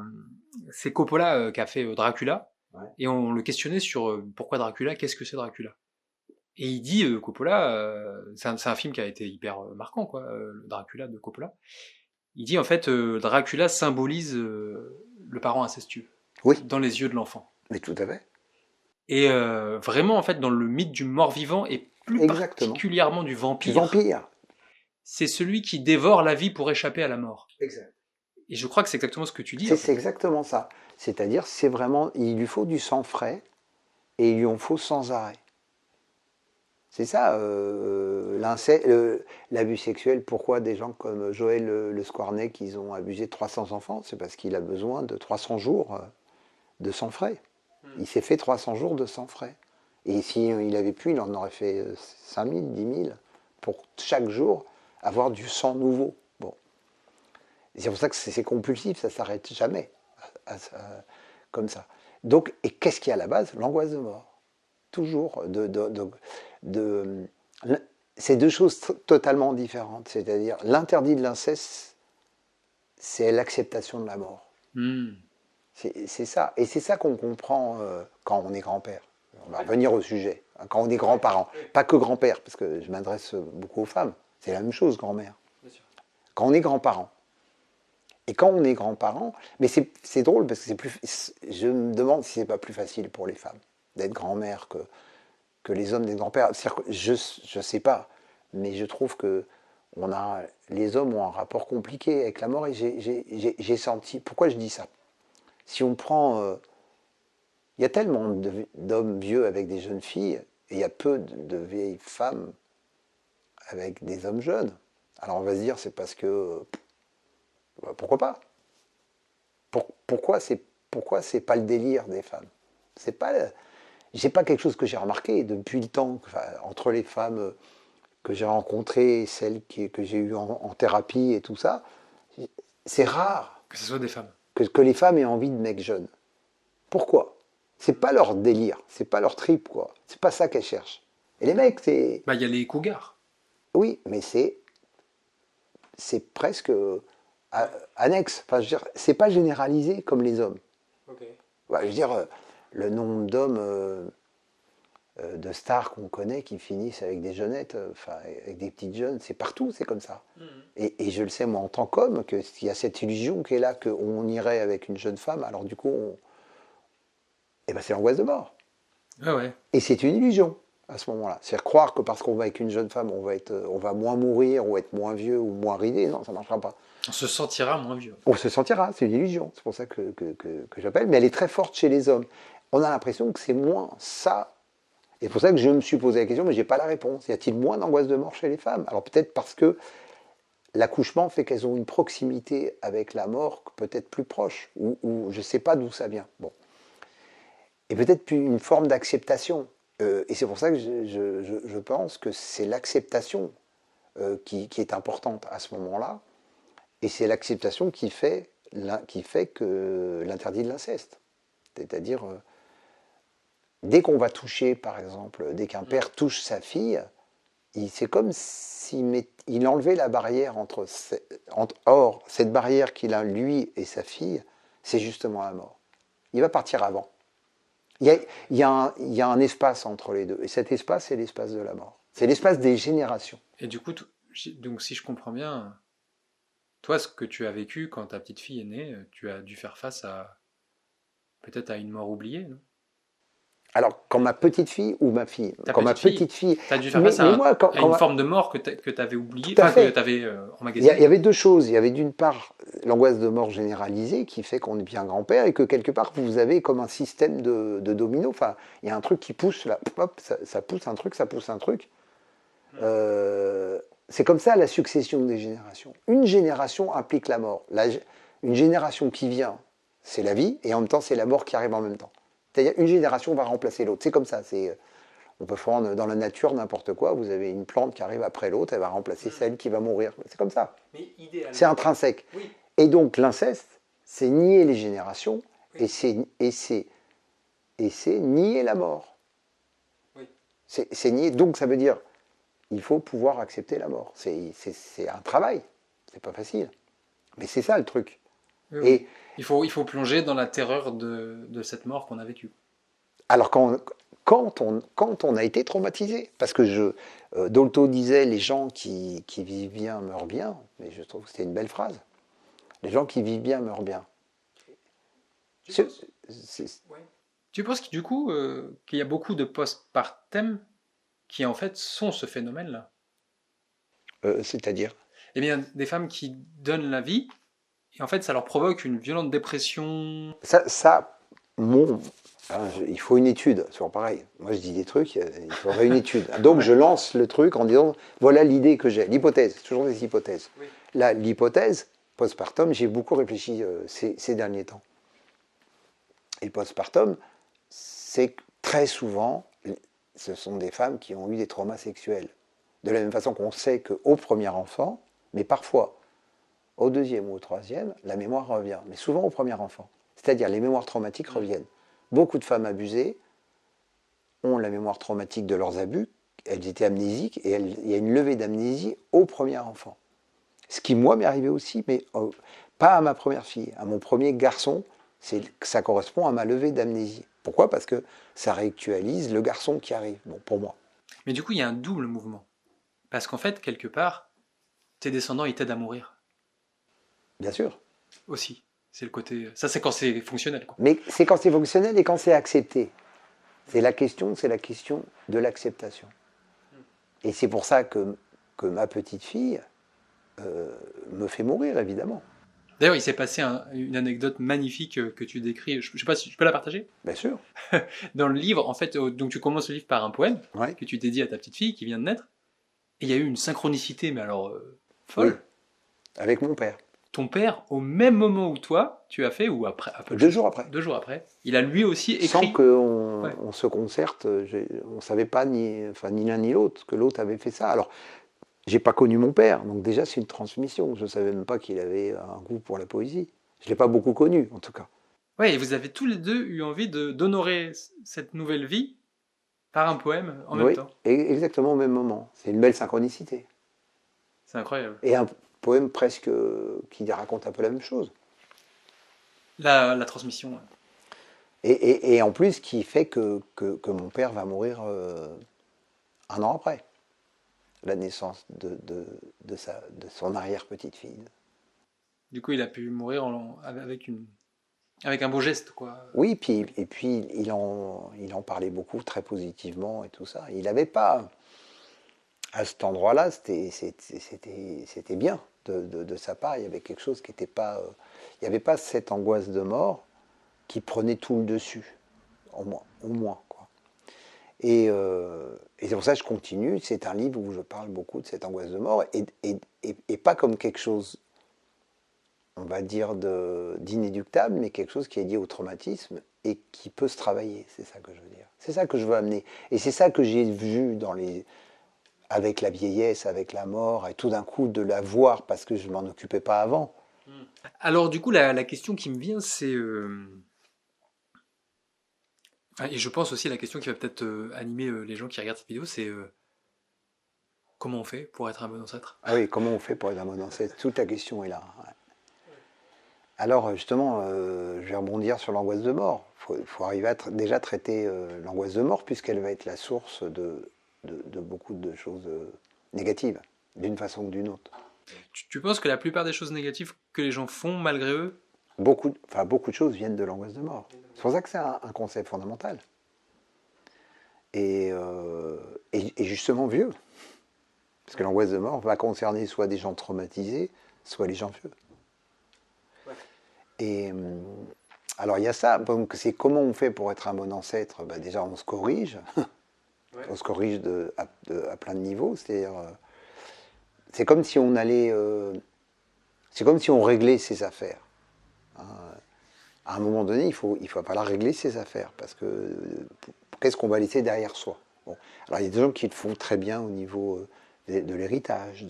C'est Coppola qui a fait Dracula, ouais. Et on le questionnait sur pourquoi Dracula, qu'est-ce que c'est Dracula? Et il dit, Coppola, c'est un film qui a été hyper marquant, quoi, le Dracula de Coppola. Il dit en fait, Dracula symbolise le parent incestueux, oui, dans les yeux de l'enfant. Mais tout à fait. Et vraiment, en fait, dans le mythe du mort-vivant, et plus particulièrement du vampire, c'est celui qui dévore la vie pour échapper à la mort. Exact. Et je crois que c'est exactement ce que tu dis. C'est exactement ça. C'est-à-dire, c'est vraiment, il lui faut du sang frais, et il lui en faut sans arrêt. C'est ça, l'abus sexuel. Pourquoi des gens comme Joël Le Squarnec, ils ont abusé de 300 enfants? C'est parce qu'il a besoin de 300 jours de sang frais. Il s'est fait 300 jours de sang frais. Et s'il avait pu, il en aurait fait 5 000, 10 000, pour chaque jour avoir du sang nouveau. Bon. C'est pour ça que c'est compulsif, ça ne s'arrête jamais comme ça. Donc, et qu'est-ce qu'il y a à la base? L'angoisse de mort. Toujours c'est deux choses totalement différentes. C'est-à-dire, l'interdit de l'inceste, c'est l'acceptation de la mort. C'est ça. Et c'est ça qu'on comprend quand on est grand-père. On va revenir au sujet. Quand on est grands-parents. Pas que grand-père, parce que je m'adresse beaucoup aux femmes. C'est la même chose, grand-mère. Quand on est grands-parents, Et quand on est grand-parent, mais c'est drôle parce que je me demande si c'est pas plus facile pour les femmes d'être grand-mère que les hommes d'être grands-pères. Je sais pas, mais je trouve que les hommes ont un rapport compliqué avec la mort et j'ai senti. Pourquoi je dis ça? Si on prend, il y a tellement d'hommes vieux avec des jeunes filles et il y a peu de vieilles femmes avec des hommes jeunes. Alors on va se dire c'est parce que pourquoi pas? Pourquoi c'est pas le délire des femmes? C'est pas quelque chose que j'ai remarqué depuis le temps, enfin, entre les femmes que j'ai rencontrées, celles que j'ai eues en thérapie et tout ça. C'est rare Que ce soit des femmes. que les femmes aient envie de mecs jeunes. Pourquoi? C'est pas leur délire, c'est pas leur trip, quoi. C'est pas ça qu'elles cherchent. Et les mecs, c'est... Bah, il y a les cougars. Oui, mais c'est presque annexe. Enfin, je veux dire, c'est pas généralisé comme les hommes. Okay. Bah, je veux dire, le nombre d'hommes de stars qu'on connaît qui finissent avec des jeunettes, enfin, avec des petites jeunes, c'est partout, c'est comme ça. Et je le sais, moi, en tant qu'homme, qu'il y a cette illusion qui est là, qu'on irait avec une jeune femme, alors du coup, eh ben, c'est l'angoisse de mort. Ah ouais. Et c'est une illusion à ce moment-là. C'est croire que parce qu'on va avec une jeune femme, on va moins mourir, ou être moins vieux, ou moins ridé. Non, ça ne marchera pas. On se sentira moins vieux. On se sentira, c'est une illusion. C'est pour ça que j'appelle. Mais elle est très forte chez les hommes. On a l'impression que c'est moins ça. Et c'est pour ça que je me suis posé la question, mais je n'ai pas la réponse. Y a-t-il moins d'angoisse de mort chez les femmes? Alors peut-être parce que l'accouchement fait qu'elles ont une proximité avec la mort peut-être plus proche, ou je ne sais pas d'où ça vient. Bon. Et peut-être plus une forme d'acceptation. Et c'est pour ça que je pense que c'est l'acceptation qui est importante à ce moment-là. Et c'est l'acceptation qui fait que l'interdit de l'inceste. C'est-à-dire, dès qu'on va toucher, par exemple, dès qu'un père touche sa fille, c'est comme s'il enlevait la barrière or, cette barrière qu'il a, lui et sa fille, c'est justement la mort. Il va partir avant. Il y a un espace entre les deux. Et cet espace, c'est l'espace de la mort. C'est l'espace des générations. Et du coup, donc si je comprends bien, toi, ce que tu as vécu quand ta petite fille est née, tu as dû faire face peut-être à une mort oubliée, non? Alors, quand ma petite fille ou ma fille, Tu as dû faire face à une forme de mort que tu avais oubliée, enfin que tu avais emmagasinée. Il y avait deux choses. Il y avait d'une part l'angoisse de mort généralisée qui fait qu'on est bien grand-père et que quelque part vous avez comme un système de domino. Enfin, il y a un truc qui pousse là, hop, ça pousse un truc, ça pousse un truc. C'est comme ça la succession des générations. Une génération implique la mort. Une génération qui vient, c'est la vie, et en même temps c'est la mort qui arrive en même temps. C'est-à-dire une génération va remplacer l'autre. C'est comme ça. On peut prendre dans la nature n'importe quoi. Vous avez une plante qui arrive après l'autre, elle va remplacer celle qui va mourir. C'est comme ça. C'est intrinsèque. Oui. Et donc l'inceste, c'est nier les générations, oui. et c'est nier la mort. Oui. C'est nier. Donc ça veut dire, il faut pouvoir accepter la mort. C'est un travail. C'est pas facile. Mais c'est ça le truc. Oui. Et il faut plonger dans la terreur de cette mort qu'on a vécue. Alors quand on a été traumatisé, parce que Dolto disait les gens qui vivent bien meurent bien, mais je trouve que c'était une belle phrase. Les gens qui vivent bien meurent bien. Tu penses que du coup qu'il y a beaucoup de postpartum qui en fait sont ce phénomène-là? C'est-à-dire? Eh bien, des femmes qui donnent la vie, et en fait ça leur provoque une violente dépression. Il faut une étude, c'est toujours pareil. Moi je dis des trucs, il faudrait une étude. Donc je lance le truc en disant, voilà l'idée que j'ai, l'hypothèse, toujours des hypothèses. Oui. Là, l'hypothèse, postpartum, j'ai beaucoup réfléchi ces derniers temps. Et le postpartum, c'est que très souvent, ce sont des femmes qui ont eu des traumas sexuels. De la même façon qu'on sait qu'au premier enfant, mais parfois au deuxième ou au troisième, la mémoire revient. Mais souvent au premier enfant. C'est-à-dire les mémoires traumatiques reviennent. Beaucoup de femmes abusées ont la mémoire traumatique de leurs abus, elles étaient amnésiques, et il y a une levée d'amnésie au premier enfant. Ce qui, moi, m'est arrivé aussi, mais pas à ma première fille. À mon premier garçon, ça correspond à ma levée d'amnésie. Pourquoi? Parce que ça réactualise le garçon qui arrive, bon, pour moi. Mais du coup, il y a un double mouvement. Parce qu'en fait, quelque part, tes descendants, ils t'aident à mourir. Bien sûr. aussi. C'est le côté. Ça, c'est quand c'est fonctionnel, quoi. Mais c'est quand c'est fonctionnel et quand c'est accepté. C'est la question de l'acceptation. Et c'est pour ça que ma petite fille me fait mourir, évidemment. D'ailleurs, il s'est passé une anecdote magnifique que tu décris. Je sais pas si tu peux la partager. Bien sûr. Dans le livre, en fait, donc tu commences le livre par un poème Ouais. que tu dédies à ta petite fille qui vient de naître. Et il y a eu une synchronicité, mais alors folle. Oui. Avec mon père. Ton père, au même moment où toi, tu as fait, ou après, un peu 2 jours après. 2 jours après, il a lui aussi écrit. Sans qu'on Ouais. on se concerte, on ne savait pas ni l'un ni l'autre que l'autre avait fait ça. Alors, j'ai pas connu mon père, donc déjà c'est une transmission. Je ne savais même pas qu'il avait un goût pour la poésie. Je ne l'ai pas beaucoup connu, en tout cas. Ouais, et vous avez tous les deux eu envie d'honorer cette nouvelle vie par un poème en même Oui, temps. exactement au même moment. C'est une belle synchronicité. C'est incroyable. Et un poème presque qui raconte un peu la même chose. La transmission. Ouais. Et en plus, qui fait que mon père va mourir 1 an après la naissance de son arrière-petite-fille. Du coup, il a pu mourir avec un beau geste, quoi. Oui, et puis il en parlait beaucoup, très positivement et tout ça. Il n'avait pas, à cet endroit-là, c'était bien de sa part. Il y avait quelque chose qui n'était pas... il n'y avait pas cette angoisse de mort qui prenait tout le dessus, au moins quoi. Et c'est pour ça que je continue. C'est un livre où je parle beaucoup de cette angoisse de mort, et pas comme quelque chose, on va dire, d'inéductable, mais quelque chose qui est lié au traumatisme et qui peut se travailler. C'est ça que je veux dire. C'est ça que je veux amener. Et c'est ça que j'ai vu avec la vieillesse, avec la mort, et tout d'un coup de la voir parce que je ne m'en occupais pas avant. Alors, du coup, la question qui me vient, c'est. Et je pense aussi la question qui va peut-être animer les gens qui regardent cette vidéo, c'est comment on fait pour être un bon ancêtre? Ah oui, comment on fait pour être un bon ancêtre? Toute la question est là. Ouais. Alors justement, je vais rebondir sur l'angoisse de mort. Il faut arriver à déjà traiter l'angoisse de mort, puisqu'elle va être la source de beaucoup de choses négatives, d'une façon ou d'une autre. Tu penses que la plupart des choses négatives que les gens font malgré eux, Beaucoup de choses viennent de l'angoisse de mort. C'est pour ça que c'est un concept fondamental. Et justement vieux. Parce que l'angoisse de mort va concerner soit des gens traumatisés, soit les gens vieux. Et alors il y a ça, donc c'est comment on fait pour être un bon ancêtre. Ben, déjà on se corrige, on se corrige à plein de niveaux, c'est-à-dire c'est comme si on allait, c'est comme si on réglait ses affaires. Hein. À un moment donné, il va falloir régler ses affaires, parce que qu'est-ce qu'on va laisser derrière soi? Bon. Alors il y a des gens qui le font très bien au niveau de l'héritage,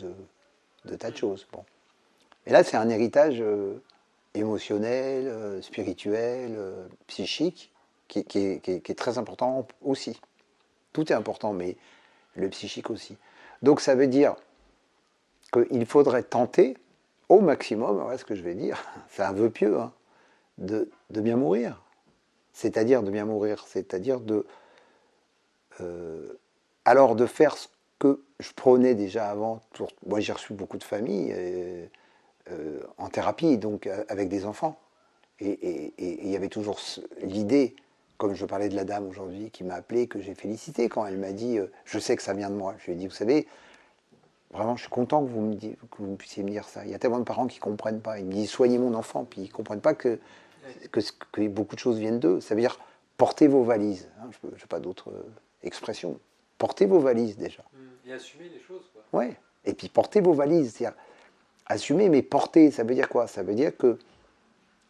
de tas de choses. Bon. Et là c'est un héritage émotionnel, spirituel, psychique, qui est très important aussi. Tout est important, mais le psychique aussi. Donc ça veut dire qu'il faudrait tenter au maximum, voilà ce que je vais dire, c'est un vœu pieux, hein, de bien mourir. C'est-à-dire de bien mourir, c'est-à-dire alors de faire ce que je prônais déjà avant. Moi j'ai reçu beaucoup de familles en thérapie, donc avec des enfants. Et il y avait toujours l'idée, comme je parlais de la dame aujourd'hui qui m'a appelé, que j'ai félicité quand elle m'a dit je sais que ça vient de moi. Je lui ai dit, vous savez, vraiment je suis content que vous puissiez me dire ça. Il y a tellement de parents qui ne comprennent pas. Ils me disent soignez mon enfant, puis ils ne comprennent pas que beaucoup de choses viennent d'eux. Ça veut dire portez vos valises. Hein, je n'ai pas d'autre expression. Portez vos valises déjà. et assumer les choses, quoi. Ouais. Et puis portez vos valises. C'est-à-dire assumer, mais porter, ça veut dire quoi? Ça veut dire que...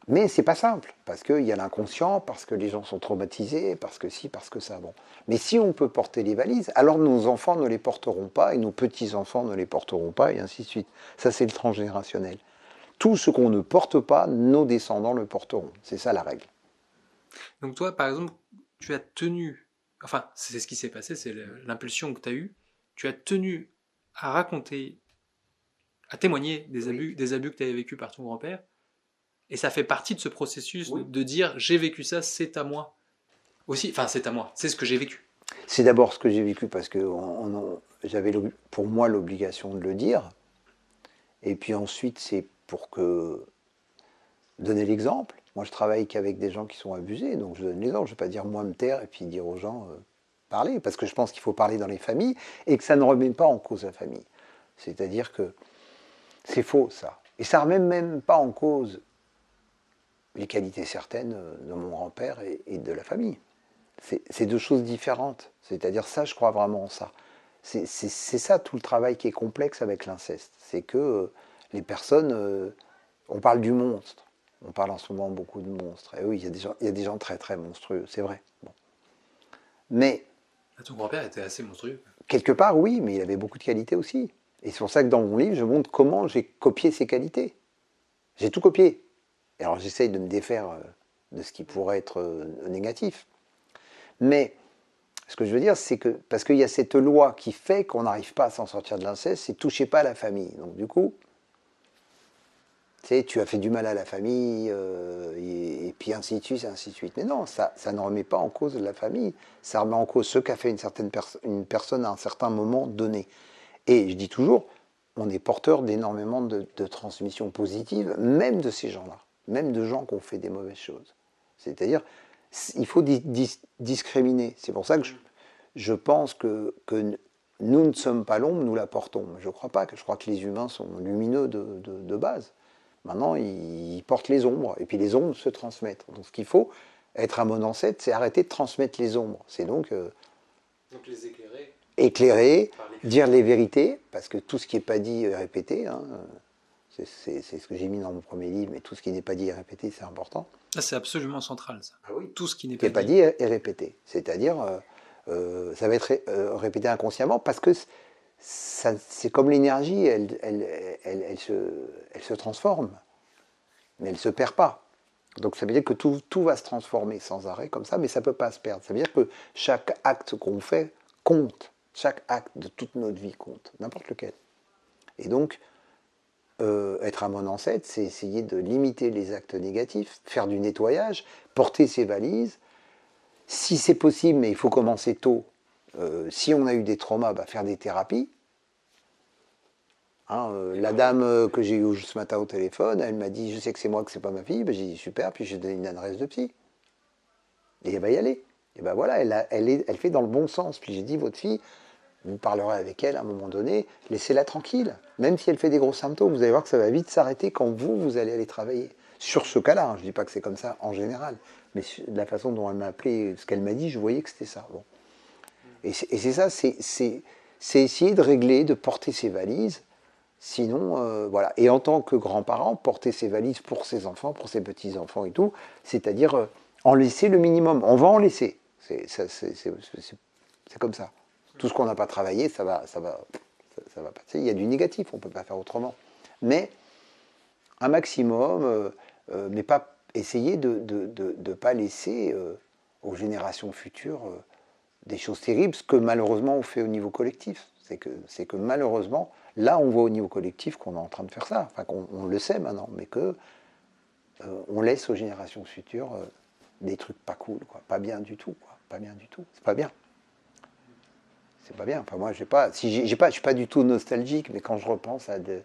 Mais c'est pas simple, parce qu'il y a l'inconscient, parce que les gens sont traumatisés, parce que si, parce que ça. Bon. Mais si on peut porter les valises, alors nos enfants ne les porteront pas, et nos petits-enfants ne les porteront pas, et ainsi de suite. Ça, c'est le transgénérationnel. Tout ce qu'on ne porte pas, nos descendants le porteront. C'est ça la règle. Donc toi, par exemple, tu as tenu, enfin, c'est ce qui s'est passé, c'est l'impulsion que tu as eue, tu as tenu à raconter, à témoigner des abus que tu avais vécu par ton grand-père, et ça fait partie de ce processus de dire j'ai vécu ça, c'est à moi. Aussi, enfin c'est à moi, c'est ce que j'ai vécu. C'est d'abord ce que j'ai vécu parce que j'avais pour moi l'obligation de le dire. Et puis ensuite, c'est pour que donner l'exemple. Moi, je travaille qu'avec des gens qui sont abusés, donc je donne l'exemple. Je ne vais pas dire moi me taire et puis dire aux gens parler, parce que je pense qu'il faut parler dans les familles et que ça ne remet pas en cause la famille. C'est-à-dire que c'est faux, ça. Et ça ne remet même pas en cause les qualités certaines de mon grand-père et de la famille. C'est deux choses différentes. C'est-à-dire ça, je crois vraiment en ça. C'est ça tout le travail qui est complexe avec l'inceste. C'est que les personnes, on parle du monstre. On parle en ce moment beaucoup de monstres. Et oui, il y a des gens très très monstrueux, c'est vrai. Bon. Mais ton grand-père était assez monstrueux. quelque part, oui, mais il avait beaucoup de qualités aussi. Et c'est pour ça que dans mon livre, je montre comment j'ai copié ses qualités. J'ai tout copié. Et alors j'essaye de me défaire de ce qui pourrait être négatif. Mais ce que je veux dire, c'est que, parce qu'il y a cette loi qui fait qu'on n'arrive pas à s'en sortir de l'inceste, c'est touchez pas à la famille. Donc du coup, tu as fait du mal à la famille, et puis ainsi de suite, ainsi de suite. Mais non, ça ne remet pas en cause la famille. Ça remet en cause ce qu'a fait une personne à un certain moment donné. Et je dis toujours, on est porteur d'énormément de transmissions positives, même de ces gens-là, même de gens qui ont fait des mauvaises choses. C'est-à-dire, il faut discriminer. C'est pour ça que je pense que nous ne sommes pas l'ombre, nous la portons. Je ne crois pas, je crois que les humains sont lumineux de base. Maintenant, ils portent les ombres, et puis les ombres se transmettent. Donc ce qu'il faut, être un bon ancêtre, c'est arrêter de transmettre les ombres. C'est donc les éclairer. Éclairer, dire les vérités, parce que tout ce qui n'est pas dit est répété. Hein. C'est ce que j'ai mis dans mon premier livre, mais tout ce qui n'est pas dit est répété, c'est important. Là, c'est absolument central, ça. Ah oui. Tout ce qui n'est pas dit est répété. C'est-à-dire, ça va être répété inconsciemment, parce que c'est comme l'énergie, elle se transforme, mais elle ne se perd pas. Donc ça veut dire que tout va se transformer sans arrêt, comme ça, mais ça ne peut pas se perdre. Ça veut dire que chaque acte qu'on fait compte. Chaque acte de toute notre vie compte, n'importe lequel. Et donc, être un bon ancêtre, c'est essayer de limiter les actes négatifs, faire du nettoyage, porter ses valises. Si c'est possible, mais il faut commencer tôt, si on a eu des traumas, faire des thérapies. Hein, la dame que j'ai eue ce matin au téléphone, elle m'a dit, je sais que c'est moi, que c'est pas ma fille. J'ai dit, super, puis j'ai donné une adresse de psy. Et elle va y aller. Et ben voilà, elle fait dans le bon sens. Puis j'ai dit, votre fille, vous parlerez avec elle à un moment donné, laissez-la tranquille. Même si elle fait des gros symptômes, vous allez voir que ça va vite s'arrêter quand vous allez aller travailler. Sur ce cas-là, hein, je ne dis pas que c'est comme ça en général, mais de la façon dont elle m'a appelé, ce qu'elle m'a dit, je voyais que c'était ça. Bon. Et c'est ça, c'est essayer de régler, de porter ses valises. Sinon, voilà. Et en tant que grand-parent, porter ses valises pour ses enfants, pour ses petits-enfants et tout, c'est-à-dire en laisser le minimum. On va en laisser. C'est comme ça. Tout ce qu'on n'a pas travaillé, ça va passer. Il y a du négatif, on ne peut pas faire autrement. Mais un maximum, mais pas essayer de ne pas laisser aux générations futures des choses terribles, ce que malheureusement on fait au niveau collectif. C'est que malheureusement, là on voit au niveau collectif qu'on est en train de faire ça, enfin qu'on le sait maintenant, mais que on laisse aux générations futures des trucs pas cool, quoi, pas bien du tout, quoi, pas bien du tout, c'est pas bien. C'est pas bien. Enfin, moi, je suis pas du tout nostalgique, mais quand je repense à de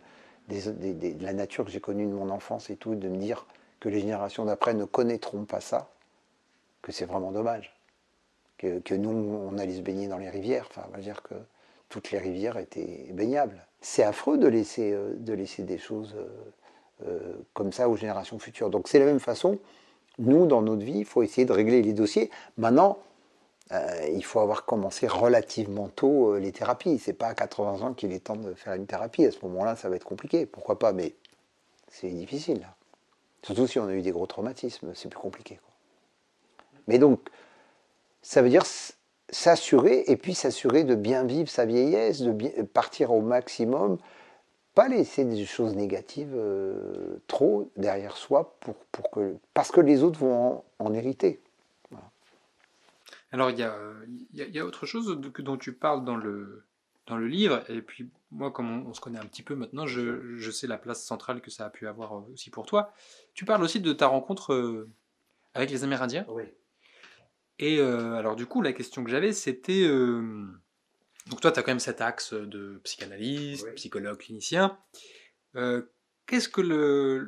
la nature que j'ai connue de mon enfance et tout, de me dire que les générations d'après ne connaîtront pas ça, que c'est vraiment dommage. Que nous, on allait se baigner dans les rivières. Enfin, on va dire que toutes les rivières étaient baignables. C'est affreux de laisser des choses comme ça aux générations futures. Donc c'est la même façon. Nous, dans notre vie, il faut essayer de régler les dossiers. Maintenant, il faut avoir commencé relativement tôt les thérapies. C'est pas à 80 ans qu'il est temps de faire une thérapie. À ce moment-là, ça va être compliqué. Pourquoi pas, mais c'est difficile. Là. Surtout si on a eu des gros traumatismes, c'est plus compliqué. Quoi. Mais donc, ça veut dire s'assurer, et puis s'assurer de bien vivre sa vieillesse, de partir au maximum, pas laisser des choses négatives trop derrière soi parce que les autres vont en hériter. Alors, il y a autre chose dont tu parles dans le livre, et puis moi, comme on se connaît un petit peu maintenant, je sais la place centrale que ça a pu avoir aussi pour toi. Tu parles aussi de ta rencontre avec les Amérindiens. Oui. Et alors, du coup, la question que j'avais, c'était... donc toi, tu as quand même cet axe de psychanalyste, Oui. psychologue, clinicien. qu'est-ce que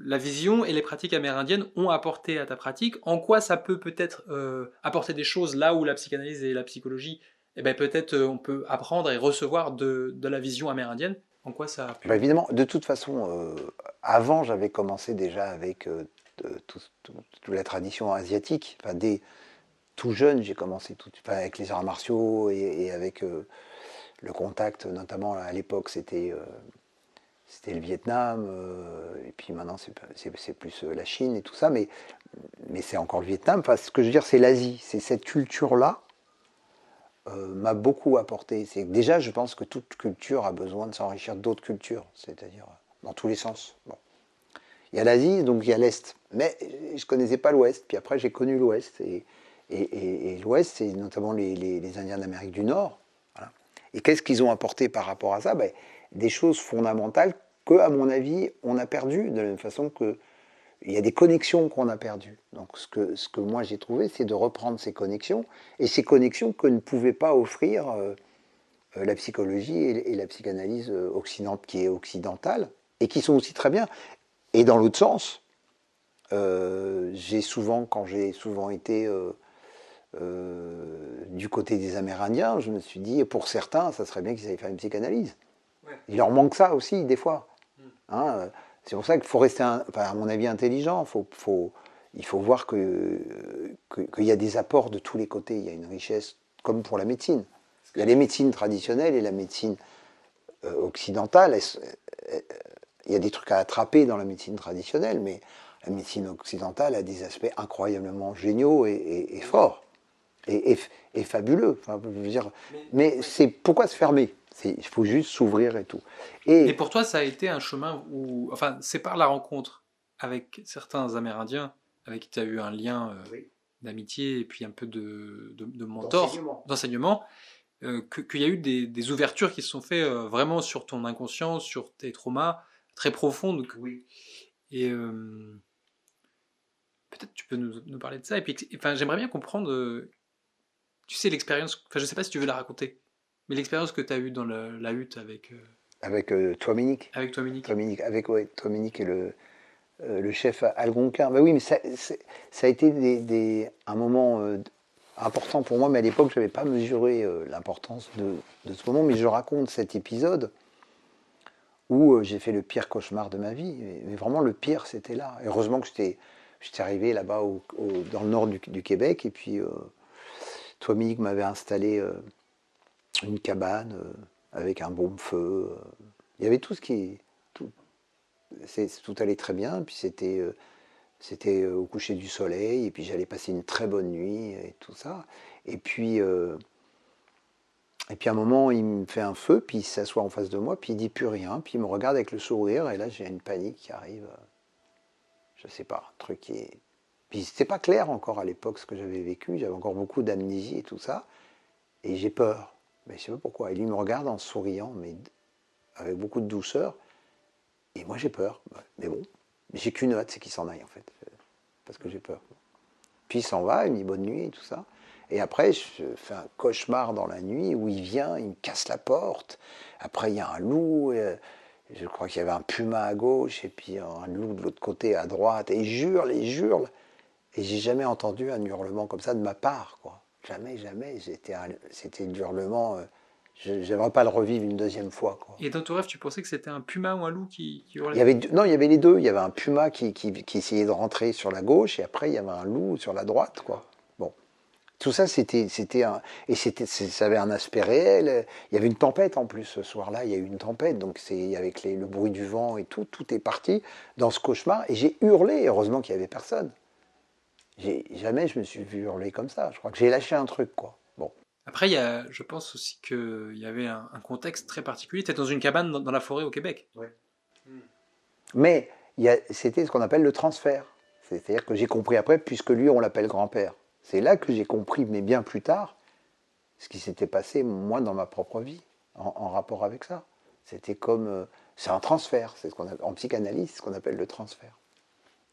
la vision et les pratiques amérindiennes ont apporté à ta pratique? En quoi ça peut peut-être apporter des choses là où la psychanalyse et la psychologie, eh ben, peut-être on peut apprendre et recevoir de la vision amérindienne? En quoi ça a pu... Bah, évidemment, de toute façon, avant, j'avais commencé déjà avec toute la tradition asiatique. Enfin, dès tout jeune, j'ai commencé enfin, avec les arts martiaux et avec le contact, notamment à l'époque, c'était le Vietnam, et puis maintenant c'est plus la Chine et tout ça, mais c'est encore le Vietnam. Enfin, ce que je veux dire, c'est l'Asie. C'est cette culture-là m'a beaucoup apporté. C'est que déjà, je pense que toute culture a besoin de s'enrichir d'autres cultures, c'est-à-dire dans tous les sens. Bon. Il y a l'Asie, donc il y a l'Est. Mais je ne connaissais pas l'Ouest. Puis après, j'ai connu l'Ouest. Et l'Ouest, c'est notamment les Indiens d'Amérique du Nord. Voilà. Et qu'est-ce qu'ils ont apporté par rapport à ça? Ben, des choses fondamentales que, à mon avis, on a perdues, de la même façon que il y a des connexions qu'on a perdues. Donc ce que moi j'ai trouvé, c'est de reprendre ces connexions, et ces connexions que ne pouvait pas offrir la psychologie et la psychanalyse qui est occidentale, et qui sont aussi très bien. Et dans l'autre sens, quand j'ai souvent été du côté des Amérindiens, je me suis dit, pour certains, ça serait bien qu'ils aillent faire une psychanalyse. Ouais. Il leur manque ça aussi, des fois. Hein, c'est pour ça qu'il faut rester, à mon avis, intelligent. Il faut voir qu'il y a des apports de tous les côtés. Il y a une richesse, comme pour la médecine. Il y a les médecines traditionnelles et la médecine occidentale. Il y a des trucs à attraper dans la médecine traditionnelle, mais la médecine occidentale a des aspects incroyablement géniaux et forts et fabuleux. Enfin, je veux dire, mais c'est pourquoi se fermer? Il faut juste s'ouvrir et tout. Et pour toi, ça a été un chemin où, enfin, c'est par la rencontre avec certains Amérindiens avec qui tu as eu un lien d'amitié et puis un peu de mentor, d'enseignement, qu'il y a eu des ouvertures qui se sont faites vraiment sur ton inconscient, sur tes traumas très profondes. Oui. Et peut-être tu peux nous parler de ça. Et puis, enfin, j'aimerais bien comprendre, tu sais, l'expérience, enfin, je sais pas si tu veux la raconter, mais l'expérience que tu as eue dans la hutte avec... Avec toi, Monique. Avec toi, Monique. Avec toi, Monique et le chef algonquin. Mais oui, mais ça a été un moment important pour moi, mais à l'époque, je n'avais pas mesuré l'importance de ce moment. Mais je raconte cet épisode où j'ai fait le pire cauchemar de ma vie. Mais vraiment, le pire, c'était là. Et heureusement que j'étais arrivé là-bas dans le nord du Québec. Et puis, toi, Monique m'avait installé une cabane avec un baume-feu. Il y avait tout ce qui... Tout allait très bien. Puis c'était au coucher du soleil. Et puis j'allais passer une très bonne nuit et tout ça. Et puis à un moment, il me fait un feu, puis il s'assoit en face de moi, puis il dit plus rien. Puis il me regarde avec le sourire. Et là, j'ai une panique qui arrive. Je sais pas, un truc qui est... Puis c'était pas clair encore à l'époque ce que j'avais vécu. J'avais encore beaucoup d'amnésie et tout ça. Et j'ai peur. Mais je sais pas pourquoi. Et lui me regarde en souriant, mais avec beaucoup de douceur. Et moi j'ai peur. Mais bon, j'ai qu'une hâte, c'est qu'il s'en aille en fait. Parce que j'ai peur. Puis il s'en va, il me dit bonne nuit et tout ça. Et après, je fais un cauchemar dans la nuit où il vient, il me casse la porte. Après, il y a un loup. Je crois qu'il y avait un puma à gauche et puis un loup de l'autre côté à droite. Et il hurle, et il hurle. Et j'ai jamais entendu un hurlement comme ça de ma part, quoi. Jamais. C'était du hurlement. Je n'aimerais pas le revivre une deuxième fois, quoi. Et dans ton rêve, tu pensais que c'était un puma ou un loup qui hurlait? Non, il y avait les deux. Il y avait un puma qui essayait de rentrer sur la gauche, et après, il y avait un loup sur la droite, quoi. Bon. Tout ça, ça avait un aspect réel. Il y avait une tempête en plus ce soir-là. Il y a eu une tempête, donc avec le bruit du vent et tout est parti dans ce cauchemar. Et j'ai hurlé. Heureusement qu'il n'y avait personne. Jamais je me suis vu hurler comme ça. Je crois que j'ai lâché un truc, quoi. Bon. Après, je pense aussi qu'il y avait un contexte très particulier. Tu étais dans une cabane dans la forêt au Québec. Ouais. Mais c'était ce qu'on appelle le transfert. C'est-à-dire que j'ai compris après, puisque lui, on l'appelle grand-père. C'est là que j'ai compris, mais bien plus tard, ce qui s'était passé, moi, dans ma propre vie, en rapport avec ça. C'était comme... c'est un transfert. C'est en psychanalyse, c'est ce qu'on appelle le transfert.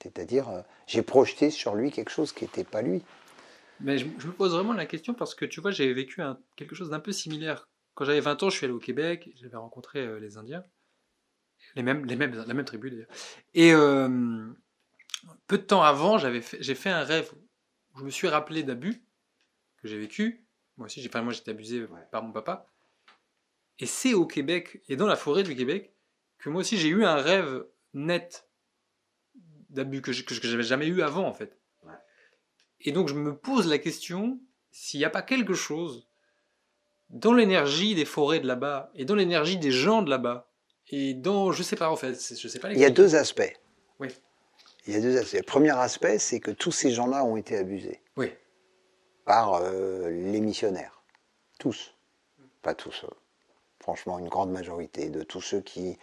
C'est-à-dire, j'ai projeté sur lui quelque chose qui n'était pas lui. Mais je me pose vraiment la question parce que, tu vois, j'ai vécu quelque chose d'un peu similaire. Quand j'avais 20 ans, je suis allé au Québec, j'avais rencontré les Indiens. La même tribu d'ailleurs. Et peu de temps avant, j'ai fait un rêve où je me suis rappelé d'abus que j'ai vécu. Moi aussi, moi j'étais abusé par mon papa. Et c'est au Québec, et dans la forêt du Québec, que moi aussi j'ai eu un rêve net d'abus que j'avais jamais eu avant en fait. Ouais. Et donc je me pose la question s'il n'y a pas quelque chose dans l'énergie des forêts de là-bas et dans l'énergie des gens de là-bas et dans, je sais pas en fait, je sais pas Il y a l'expliquer. 2 aspects. Oui. Il y a 2 aspects. Le premier aspect, c'est que tous ces gens-là ont été abusés. Oui. Par les missionnaires. Tous. Pas tous. Franchement, une grande majorité de tous ceux qui...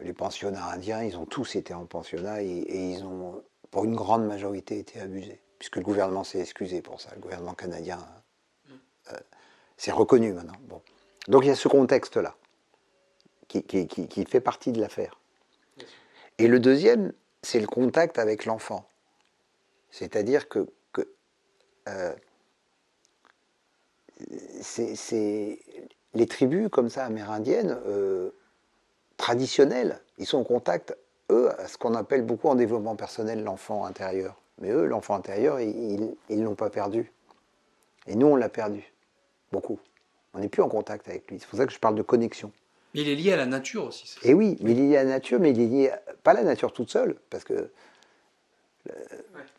les pensionnats indiens, ils ont tous été en pensionnat et ils ont, pour une grande majorité, été abusés. Puisque le gouvernement s'est excusé pour ça. Le gouvernement canadien c'est reconnu maintenant. Bon. Donc il y a ce contexte-là qui fait partie de l'affaire. Et le deuxième, c'est le contact avec l'enfant. C'est-à-dire que les tribus comme ça amérindiennes, traditionnelles, ils sont en contact, eux, à ce qu'on appelle beaucoup en développement personnel l'enfant intérieur. Mais eux, l'enfant intérieur, ils ne l'ont pas perdu. Et nous, on l'a perdu. Beaucoup. On n'est plus en contact avec lui. C'est pour ça que je parle de connexion. Mais il est lié à la nature aussi. Et oui, mais il est lié à la nature, mais il est lié pas à la nature toute seule, parce que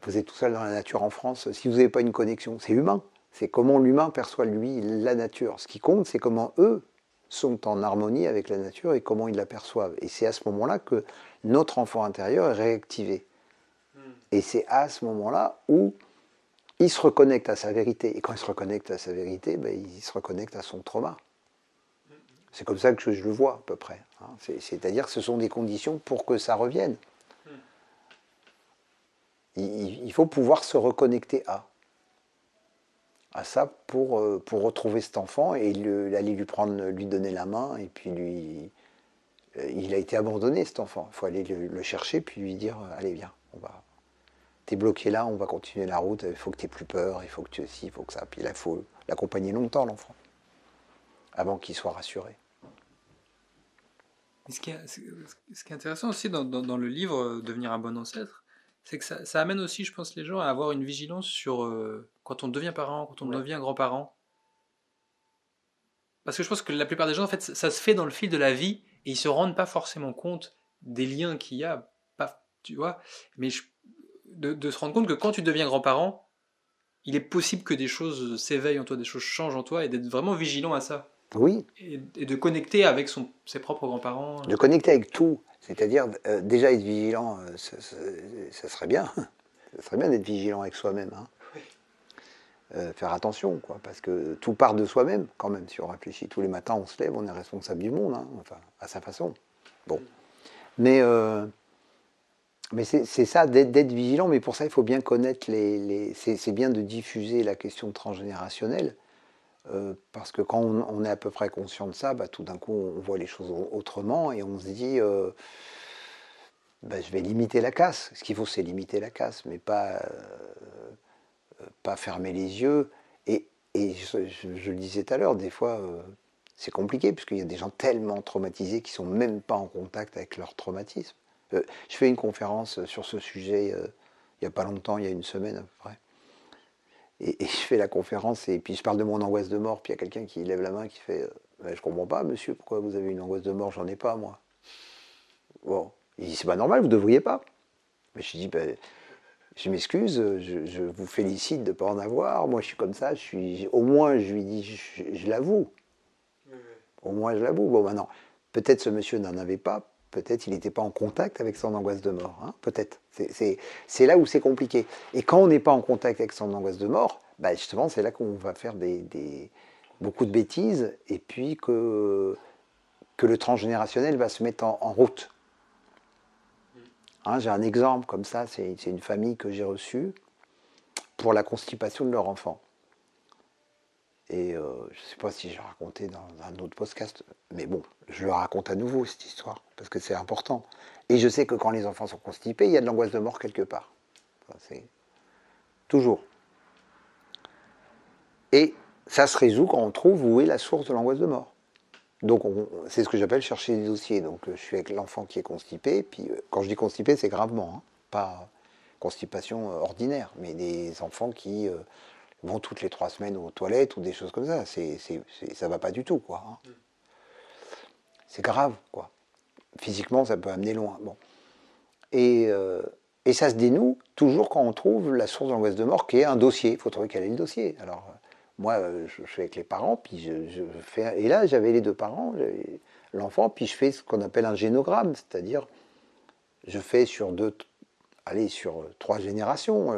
vous êtes tout seul dans la nature en France, si vous n'avez pas une connexion, c'est humain. C'est comment l'humain perçoit, lui, la nature. Ce qui compte, c'est comment eux sont en harmonie avec la nature et comment ils la perçoivent. Et c'est à ce moment-là que notre enfant intérieur est réactivé. Et c'est à ce moment-là où il se reconnecte à sa vérité. Et quand il se reconnecte à sa vérité, ben, il se reconnecte à son trauma. C'est comme ça que je le vois à peu près. C'est-à-dire que ce sont des conditions pour que ça revienne. Il faut pouvoir se reconnecter à ça pour retrouver cet enfant et aller lui donner la main et puis il a été abandonné cet enfant. Il faut aller le chercher puis lui dire allez viens, t'es bloqué là, on va continuer la route, il faut que t'aies plus peur, il faut que tu aussi, il faut que ça. Puis là, il faut l'accompagner longtemps l'enfant avant qu'il soit rassuré. Ce qui est intéressant aussi dans le livre Devenir un bon ancêtre, c'est que ça amène aussi, je pense, les gens à avoir une vigilance sur quand on devient parent, quand on devient grand-parent. Parce que je pense que la plupart des gens, en fait, ça se fait dans le fil de la vie et ils se rendent pas forcément compte des liens qu'il y a, pas, tu vois. Mais de se rendre compte que quand tu deviens grand-parent, il est possible que des choses s'éveillent en toi, des choses changent en toi et d'être vraiment vigilant à ça. Oui. Et de connecter avec ses propres grands-parents. De connecter avec tout. C'est-à-dire, déjà être vigilant, ça serait bien. Ça serait bien d'être vigilant avec soi-même. Hein. Oui. Faire attention, quoi, parce que tout part de soi-même, quand même. Si on réfléchit tous les matins, on se lève, on est responsable du monde, hein, enfin, à sa façon. Bon. Mais c'est ça, d'être vigilant, mais pour ça, il faut bien connaître c'est bien de diffuser la question transgénérationnelle. Parce que quand on est à peu près conscient de ça, bah, tout d'un coup on voit les choses autrement et on se dit bah, je vais limiter la casse. Ce qu'il faut c'est limiter la casse, mais pas fermer les yeux. Et je le disais tout à l'heure, des fois c'est compliqué puisqu'il y a des gens tellement traumatisés qui ne sont même pas en contact avec leur traumatisme. Je fais une conférence sur ce sujet il n'y a pas longtemps, il y a une semaine à peu près. Et je fais la conférence et puis je parle de mon angoisse de mort. Puis il y a quelqu'un qui lève la main qui fait je ne comprends pas, monsieur, pourquoi vous avez une angoisse de mort? J'en ai pas, moi. Bon. Il dit c'est pas normal, vous ne devriez pas. Mais je dis je m'excuse, je vous félicite de ne pas en avoir. Moi, je suis comme ça. Au moins, je lui dis je l'avoue. Au moins, je l'avoue. Bon, maintenant, peut-être ce monsieur n'en avait pas. Peut-être il n'était pas en contact avec son angoisse de mort. Hein, peut-être. C'est là où c'est compliqué. Et quand on n'est pas en contact avec son angoisse de mort, bah justement, c'est là qu'on va faire beaucoup de bêtises et puis que le transgénérationnel va se mettre en route. Hein, j'ai un exemple comme ça, c'est une famille que j'ai reçue pour la constipation de leur enfant. Et je ne sais pas si j'ai raconté dans un autre podcast, mais bon, je le raconte à nouveau cette histoire, parce que c'est important. Et je sais que quand les enfants sont constipés, il y a de l'angoisse de mort quelque part. Enfin, c'est toujours. Et ça se résout quand on trouve où est la source de l'angoisse de mort. Donc, c'est ce que j'appelle chercher des dossiers. Donc, je suis avec l'enfant qui est constipé. Puis, quand je dis constipé, c'est gravement, hein, pas constipation ordinaire, mais des enfants qui vont toutes les 3 semaines aux toilettes ou des choses comme ça. Ça va pas du tout, quoi. Hein. C'est grave, quoi. Physiquement, ça peut amener loin. Bon. Et ça se dénoue toujours quand on trouve la source d'angoisse de mort, qui est un dossier. Il faut trouver quel est le dossier. Alors, moi, je suis avec les parents, puis je fais. Et là, j'avais les 2 parents, l'enfant, puis je fais ce qu'on appelle un génogramme, c'est-à-dire, je fais sur 3 générations,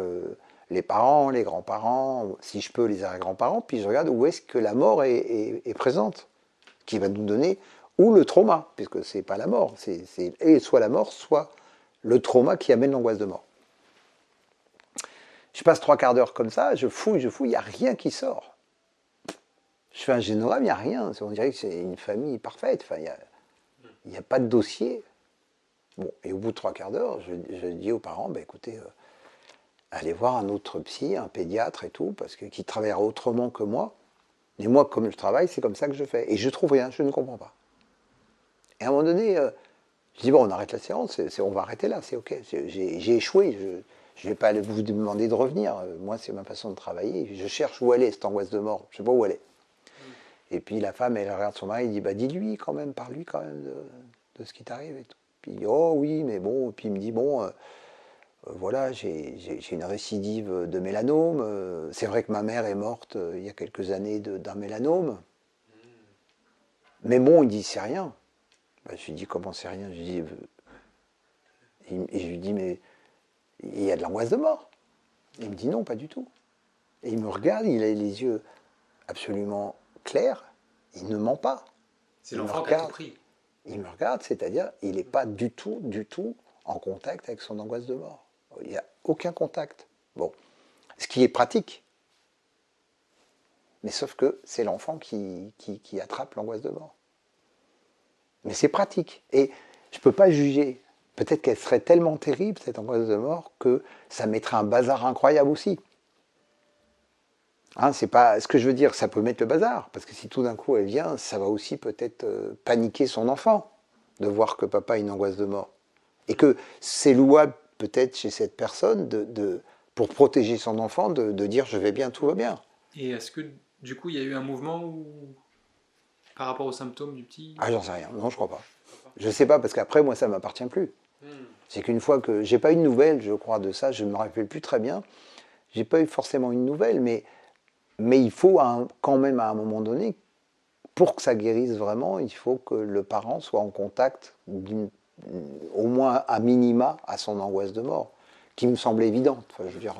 les parents, les grands-parents, si je peux, les arrière-grands-parents, puis je regarde où est-ce que la mort est présente, qui va nous donner, ou le trauma, puisque c'est pas la mort, c'est soit la mort, soit le trauma qui amène l'angoisse de mort. Je passe 3/4 d'heure comme ça, je fouille, il n'y a rien qui sort. Je fais un génogramme, il n'y a rien. On dirait que c'est une famille parfaite. Enfin, il n'y a pas de dossier. Bon, et au bout de 3/4 d'heure, je dis aux parents, écoutez, allez voir un autre psy, un pédiatre et tout, parce que qui travaillera autrement que moi. Mais moi, comme je travaille, c'est comme ça que je fais. Et je trouve rien, je ne comprends pas. Et à un moment donné, je dis, bon, on arrête la séance, on va arrêter là, c'est ok. J'ai échoué, je ne vais pas vous demander de revenir. Moi, c'est ma façon de travailler. Je cherche où elle est, cette angoisse de mort. Je ne sais pas où elle est. Et puis la femme, elle regarde son mari, elle dit, dis-lui quand même, parle-lui quand même de ce qui t'arrive et tout. Puis il dit, oh oui, mais bon. Et puis il me dit, bon, voilà, j'ai une récidive de mélanome. C'est vrai que ma mère est morte il y a quelques années d'un mélanome. Mais bon, il dit, c'est rien. Je lui dis, comment c'est rien? Et je lui dis, mais il y a de l'angoisse de mort. Il me dit, non, pas du tout. Et il me regarde, il a les yeux absolument clairs, il ne ment pas. C'est l'enfant qui a tout pris. Il me regarde, c'est-à-dire, il n'est pas du tout en contact avec son angoisse de mort. Il n'y a aucun contact. Bon, ce qui est pratique. Mais sauf que c'est l'enfant qui attrape l'angoisse de mort. Mais c'est pratique. Et je ne peux pas juger. Peut-être qu'elle serait tellement terrible, cette angoisse de mort, que ça mettrait un bazar incroyable aussi. Hein, c'est pas ce que je veux dire, ça peut mettre le bazar, parce que si tout d'un coup elle vient, ça va aussi peut-être paniquer son enfant de voir que papa a une angoisse de mort. Et que c'est louable peut-être chez cette personne pour protéger son enfant de dire je vais bien, tout va bien. Et est-ce que du coup il y a eu un mouvement par rapport aux symptômes du petit? Ah, j'en sais rien, non, je crois pas. Je sais pas, parce qu'après moi ça m'appartient plus. C'est qu'une fois que j'ai pas eu de nouvelles, je crois, de ça, je ne me rappelle plus très bien, j'ai pas eu forcément une nouvelle, mais il faut quand même à un moment donné, pour que ça guérisse vraiment, il faut que le parent soit en contact, au moins à minima, à son angoisse de mort, qui me semble évidente. Enfin, je veux dire,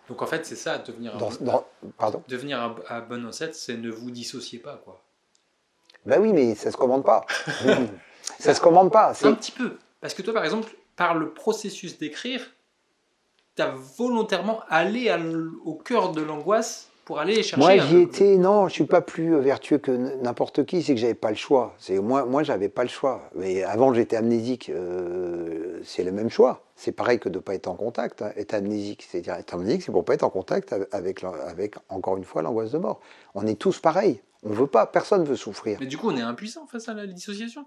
donc en fait c'est ça, devenir un bon ancêtre, c'est ne vous dissociez pas, quoi. Ben oui, mais ça se commande pas. Ça se commande pas. Un petit peu. Parce que toi, par exemple, par le processus d'écrire, tu as volontairement allé au cœur de l'angoisse pour aller chercher. Moi, j'y étais, non, je ne suis pas plus vertueux que n'importe qui, c'est que j'avais pas le choix. Moi, j'avais pas le choix. Mais avant, j'étais amnésique, c'est le même choix. C'est pareil que de ne pas être en contact. Hein. Être amnésique, c'est pour ne pas être en contact avec, encore une fois, l'angoisse de mort. On est tous pareils. On veut pas, personne ne veut souffrir. Mais du coup, on est impuissant face à la dissociation.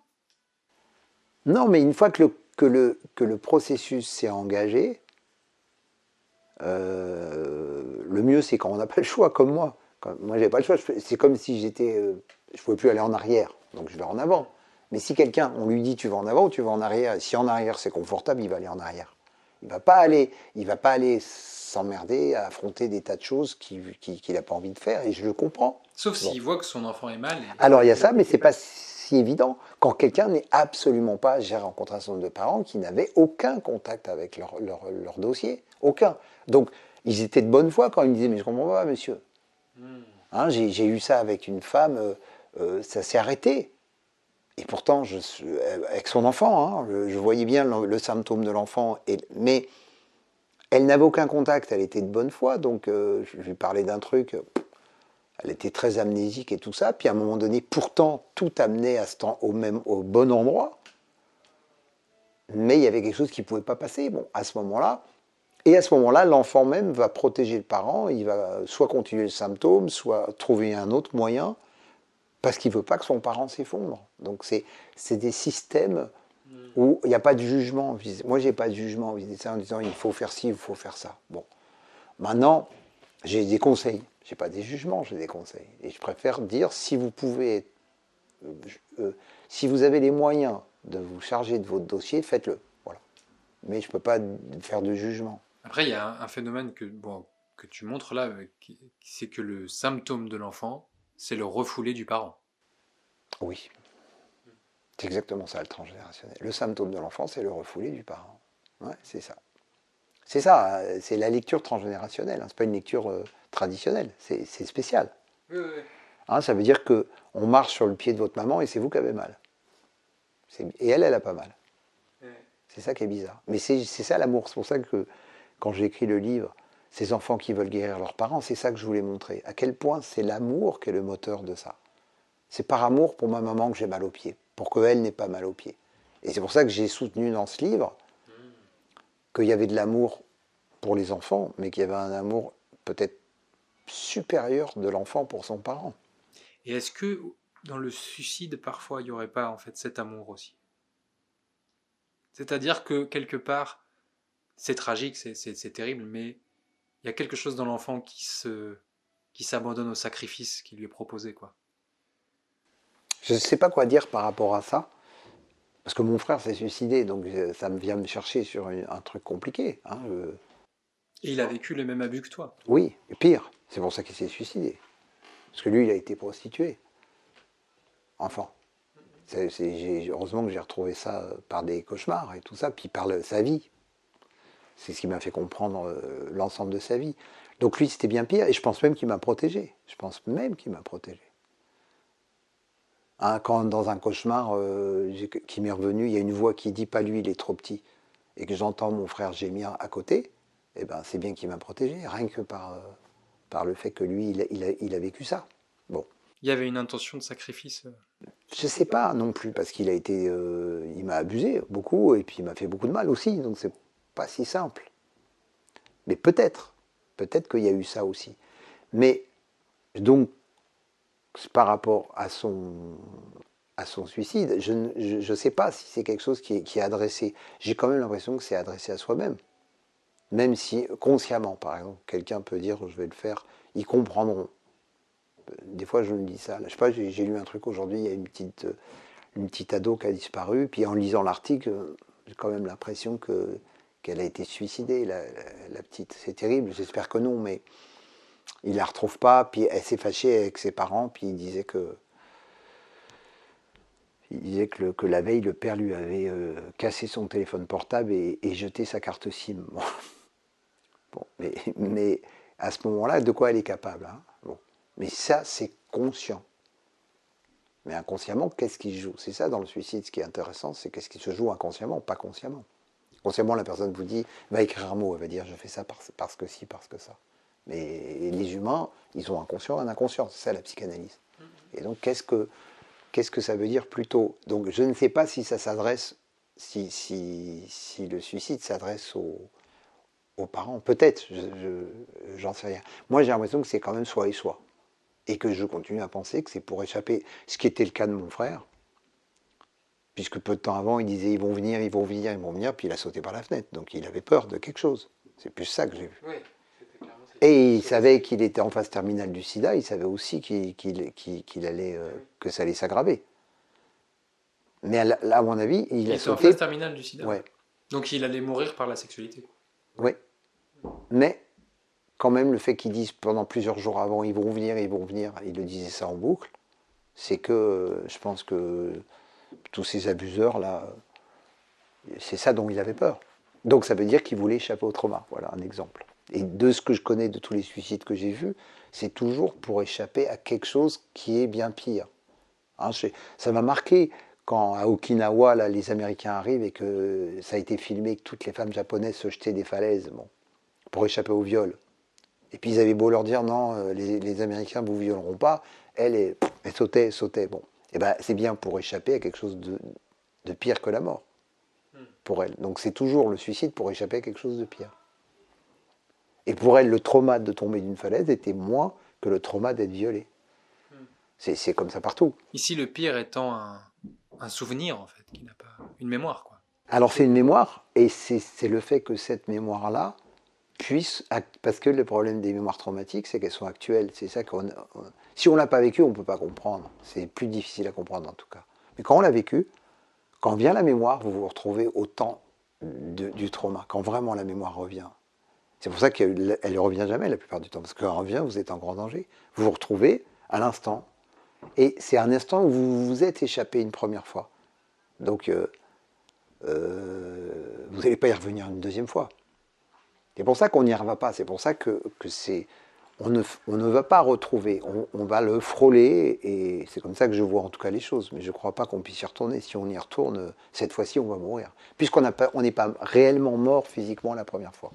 Non, mais une fois que le processus s'est engagé, le mieux, c'est quand on n'a pas le choix, comme moi. Moi, j'avais pas le choix. C'est comme si je ne pouvais plus aller en arrière, donc je vais en avant. Mais si quelqu'un, on lui dit tu vas en avant ou tu vas en arrière, si en arrière c'est confortable, il va aller en arrière. Il va pas aller s'emmerder à affronter des tas de choses qu'il n'a pas envie de faire, et je le comprends. Sauf s'il voit que son enfant est mal. Alors il y a ça, mais c'est pas si évident quand quelqu'un n'est absolument pas. J'ai rencontré un certain nombre de parents qui n'avaient aucun contact avec leur dossier, aucun. Donc ils étaient de bonne foi quand ils me disaient mais je comprends pas, monsieur. Hein, j'ai eu ça avec une femme, ça s'est arrêté. Et pourtant, avec son enfant, hein, je voyais bien le symptôme de l'enfant, mais elle n'avait aucun contact, elle était de bonne foi, donc je lui parlais d'un truc, elle était très amnésique et tout ça, puis à un moment donné, pourtant, tout amenait au bon endroit, mais il y avait quelque chose qui ne pouvait pas passer. Bon, à ce moment-là, l'enfant même va protéger le parent, il va soit continuer le symptôme, soit trouver un autre moyen Parce qu'il ne veut pas que son parent s'effondre. Donc c'est des systèmes où il n'y a pas de jugement. Moi, je n'ai pas de jugement en disant il faut faire ci, il faut faire ça. Bon. Maintenant, j'ai des conseils. Je n'ai pas des jugements, j'ai des conseils. Et je préfère dire, si vous pouvez, si vous avez les moyens de vous charger de votre dossier, faites-le. Voilà. Mais je ne peux pas faire de jugement. Après, il y a un phénomène que tu montres là, c'est que le symptôme de l'enfant, c'est le refoulé du parent. Oui. C'est exactement ça, le transgénérationnel. Le symptôme de l'enfant, c'est le refoulé du parent. Ouais, c'est ça. C'est ça, c'est la lecture transgénérationnelle. Hein. Ce n'est pas une lecture traditionnelle, c'est spécial. Oui, oui, oui. Hein, ça veut dire qu'on marche sur le pied de votre maman et c'est vous qui avez mal. Et elle a pas mal. Oui. C'est ça qui est bizarre. Mais c'est ça l'amour. C'est pour ça que quand j'ai écrit le livre, ces enfants qui veulent guérir leurs parents, c'est ça que je voulais montrer. À quel point c'est l'amour qui est le moteur de ça. C'est par amour pour ma maman que j'ai mal aux pieds, pour qu'elle n'ait pas mal aux pieds. Et c'est pour ça que j'ai soutenu dans ce livre qu'il y avait de l'amour pour les enfants, mais qu'il y avait un amour peut-être supérieur de l'enfant pour son parent. Et est-ce que dans le suicide, parfois, il n'y aurait pas en fait cet amour aussi? C'est-à-dire que quelque part, c'est tragique, c'est terrible, mais il y a quelque chose dans l'enfant qui s'abandonne au sacrifice qui lui est proposé, quoi. Je ne sais pas quoi dire par rapport à ça, parce que mon frère s'est suicidé, donc ça me vient me chercher sur un truc compliqué. Hein, Et il a vécu les mêmes abus que toi. Oui, et pire, c'est pour ça qu'il s'est suicidé. Parce que lui, il a été prostitué, enfant. Heureusement que j'ai retrouvé ça par des cauchemars et tout ça, puis par sa vie. C'est ce qui m'a fait comprendre l'ensemble de sa vie. Donc lui, c'était bien pire, et je pense même qu'il m'a protégé. Je pense même qu'il m'a protégé. Hein, quand dans un cauchemar qui m'est revenu, il y a une voix qui dit pas lui, il est trop petit, et que j'entends mon frère gémir à côté, eh ben, c'est bien qu'il m'a protégé, rien que par le fait que lui, il a vécu ça. Bon. Il y avait une intention de sacrifice. Je sais pas non plus, parce qu'il a été, il m'a abusé beaucoup, et puis il m'a fait beaucoup de mal aussi, donc c'est pas si simple. Mais peut-être qu'il y a eu ça aussi. Mais donc, par rapport à son suicide, je ne sais pas si c'est quelque chose qui est adressé. J'ai quand même l'impression que c'est adressé à soi-même. Même si, consciemment, par exemple, quelqu'un peut dire je vais le faire, ils comprendront. Des fois, je me dis ça. Je sais pas, j'ai lu un truc aujourd'hui, il y a une petite ado qui a disparu, puis en lisant l'article, j'ai quand même l'impression qu'elle a été suicidée, la petite. C'est terrible, j'espère que non, mais il la retrouve pas, puis elle s'est fâchée avec ses parents, puis il disait que la veille, le père lui avait cassé son téléphone portable et jeté sa carte SIM. Bon, mais à ce moment-là, de quoi elle est capable, hein? Bon. Mais ça, c'est conscient. Mais inconsciemment, qu'est-ce qui se joue? C'est ça dans le suicide, ce qui est intéressant, c'est qu'est-ce qui se joue inconsciemment, pas consciemment. Consciemment, la personne vous dit, va écrire un mot, elle va dire, je fais ça parce que si, parce que ça. Mais les humains, ils ont un conscient et un inconscient, c'est ça la psychanalyse. Et donc, qu'est-ce que ça veut dire plutôt? Donc, je ne sais pas si ça s'adresse, si le suicide s'adresse aux parents. Peut-être, j'en sais rien. Moi, j'ai l'impression que c'est quand même soi et soi. Et que je continue à penser que c'est pour échapper, ce qui était le cas de mon frère, puisque peu de temps avant, il disait ils vont venir, ils vont venir, ils vont venir, puis il a sauté par la fenêtre. Donc il avait peur de quelque chose. C'est plus ça que j'ai vu. Oui, et il savait qu'il était en phase terminale du sida, il savait aussi qu'il allait, que ça allait s'aggraver. Mais là, à mon avis, il a était en sauté. phase terminale du sida. Ouais. Donc il allait mourir par la sexualité. Oui. Mais quand même, le fait qu'ils disent pendant plusieurs jours avant, ils vont venir, il le disait ça en boucle, c'est que je pense que tous ces abuseurs-là, c'est ça dont il avait peur. Donc ça veut dire qu'il voulait échapper au trauma. Voilà un exemple. Et de ce que je connais de tous les suicides que j'ai vus, c'est toujours pour échapper à quelque chose qui est bien pire. Hein, ça m'a marqué quand à Okinawa, là, les Américains arrivent et que ça a été filmé que toutes les femmes japonaises se jetaient des falaises pour échapper au viol. Et puis ils avaient beau leur dire non, les Américains ne vous violeront pas, elle sautait. Bon, et ben c'est bien pour échapper à quelque chose de pire que la mort pour elle. Donc c'est toujours le suicide pour échapper à quelque chose de pire. Et pour elle, le trauma de tomber d'une falaise était moins que le trauma d'être violée. C'est comme ça partout. Ici, le pire étant un souvenir, en fait, qui n'a pas une mémoire, quoi. Alors c'est une mémoire, et c'est le fait que cette mémoire-là puisse, parce que le problème des mémoires traumatiques, c'est qu'elles sont actuelles. C'est ça si on l'a pas vécu, on peut pas comprendre. C'est plus difficile à comprendre en tout cas. Mais quand on l'a vécu, quand vient la mémoire, vous vous retrouvez au temps du trauma, quand vraiment la mémoire revient. C'est pour ça qu'elle ne revient jamais la plupart du temps, parce qu'elle revient, vous êtes en grand danger. Vous vous retrouvez à l'instant, et c'est un instant où vous vous êtes échappé une première fois. Donc, vous n'allez pas y revenir une deuxième fois. C'est pour ça qu'on n'y arrive pas, c'est pour ça que c'est... On ne va pas retrouver, on va le frôler, et c'est comme ça que je vois en tout cas les choses. Mais je ne crois pas qu'on puisse y retourner. Si on y retourne, cette fois-ci, on va mourir. Puisqu'on n'est pas réellement mort physiquement la première fois.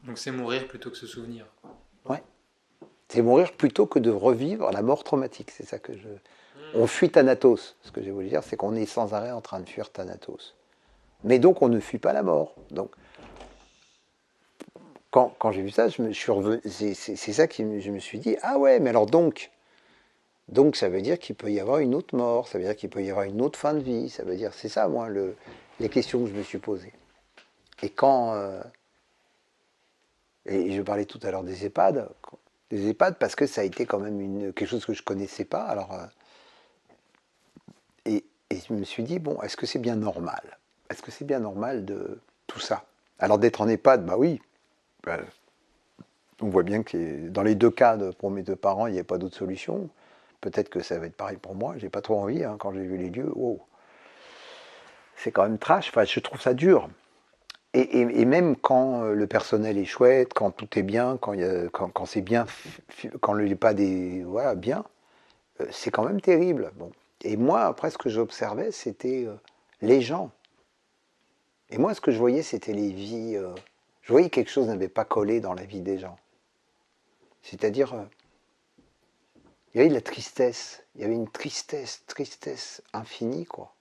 Donc c'est mourir plutôt que se souvenir. Ouais. C'est mourir plutôt que de revivre la mort traumatique. C'est ça que je... On fuit Thanatos. Ce que je vais vous dire, c'est qu'on est sans arrêt en train de fuir Thanatos. Mais donc on ne fuit pas la mort. Donc quand j'ai vu ça, je me suis revenu, c'est ça que je me suis dit, ah ouais, mais alors donc ça veut dire qu'il peut y avoir une autre mort, ça veut dire qu'il peut y avoir une autre fin de vie, ça veut dire, c'est ça moi, les questions que je me suis posées. Et et je parlais tout à l'heure des EHPAD parce que ça a été quand même quelque chose que je ne connaissais pas, alors, et je me suis dit, bon, est-ce que c'est bien normal? Est-ce que c'est bien normal de tout ça? Alors d'être en EHPAD, bah oui, on voit bien que dans les deux cas, pour mes deux parents, il n'y a pas d'autre solution. Peut-être que ça va être pareil pour moi. J'ai pas trop envie, hein, quand j'ai vu les lieux. Wow. C'est quand même trash. Enfin, je trouve ça dur. Et même quand le personnel est chouette, quand tout est bien, quand c'est bien, quand le pas des voilà bien, c'est quand même terrible. Bon. Et moi, après, ce que j'observais, c'était les gens. Et moi, ce que je voyais, c'était les vies. Je voyais que quelque chose n'avait pas collé dans la vie des gens. C'est-à-dire, il y avait de la tristesse. Il y avait une tristesse infinie, quoi.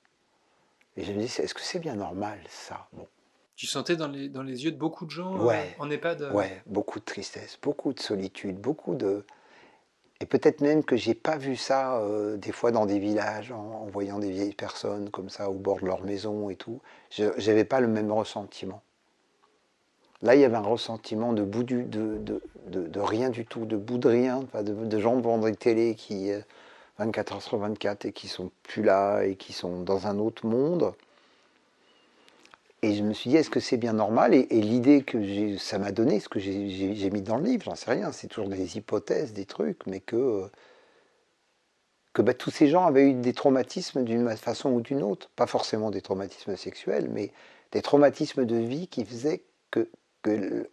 Et je me disais, est-ce que c'est bien normal, ça? Bon. Tu sentais dans les yeux de beaucoup de gens Ouais, en EHPAD ouais, beaucoup de tristesse, beaucoup de solitude, beaucoup de... Et peut-être même que j'ai pas vu ça des fois dans des villages, en voyant des vieilles personnes comme ça au bord de leur maison et tout. J'avais pas le même ressentiment. Là, il y avait un ressentiment de bout de rien du tout, de bout de rien, de gens devant des télés qui 24 heures sur 24 et qui sont plus là et qui sont dans un autre monde. Et je me suis dit, est-ce que c'est bien normal? Et l'idée que ça m'a donné, ce que j'ai mis dans le livre, j'en sais rien, c'est toujours des hypothèses, des trucs, mais que bah, tous ces gens avaient eu des traumatismes d'une façon ou d'une autre. Pas forcément des traumatismes sexuels, mais des traumatismes de vie qui faisaient que